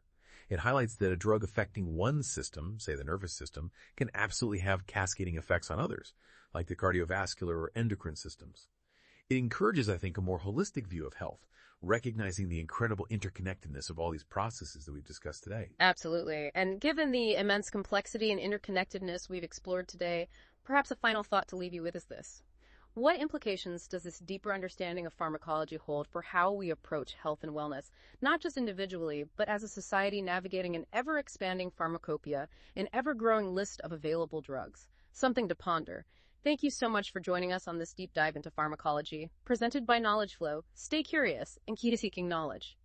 [SPEAKER 6] It highlights that a drug affecting one system, say the nervous system, can absolutely have cascading effects on others, like the cardiovascular or endocrine systems. It encourages, I think, a more holistic view of health, recognizing the incredible interconnectedness of all these processes that we've discussed today.
[SPEAKER 1] Absolutely. And given the immense complexity and interconnectedness we've explored today, perhaps a final thought to leave you with is this. What implications does this deeper understanding of pharmacology hold for how we approach health and wellness, not just individually, but as a society navigating an ever-expanding pharmacopoeia, an ever-growing list of available drugs? Something to ponder. Thank you so much for joining us on this deep dive into pharmacology. Presented by Knowledge Flow, stay curious and key to seeking knowledge.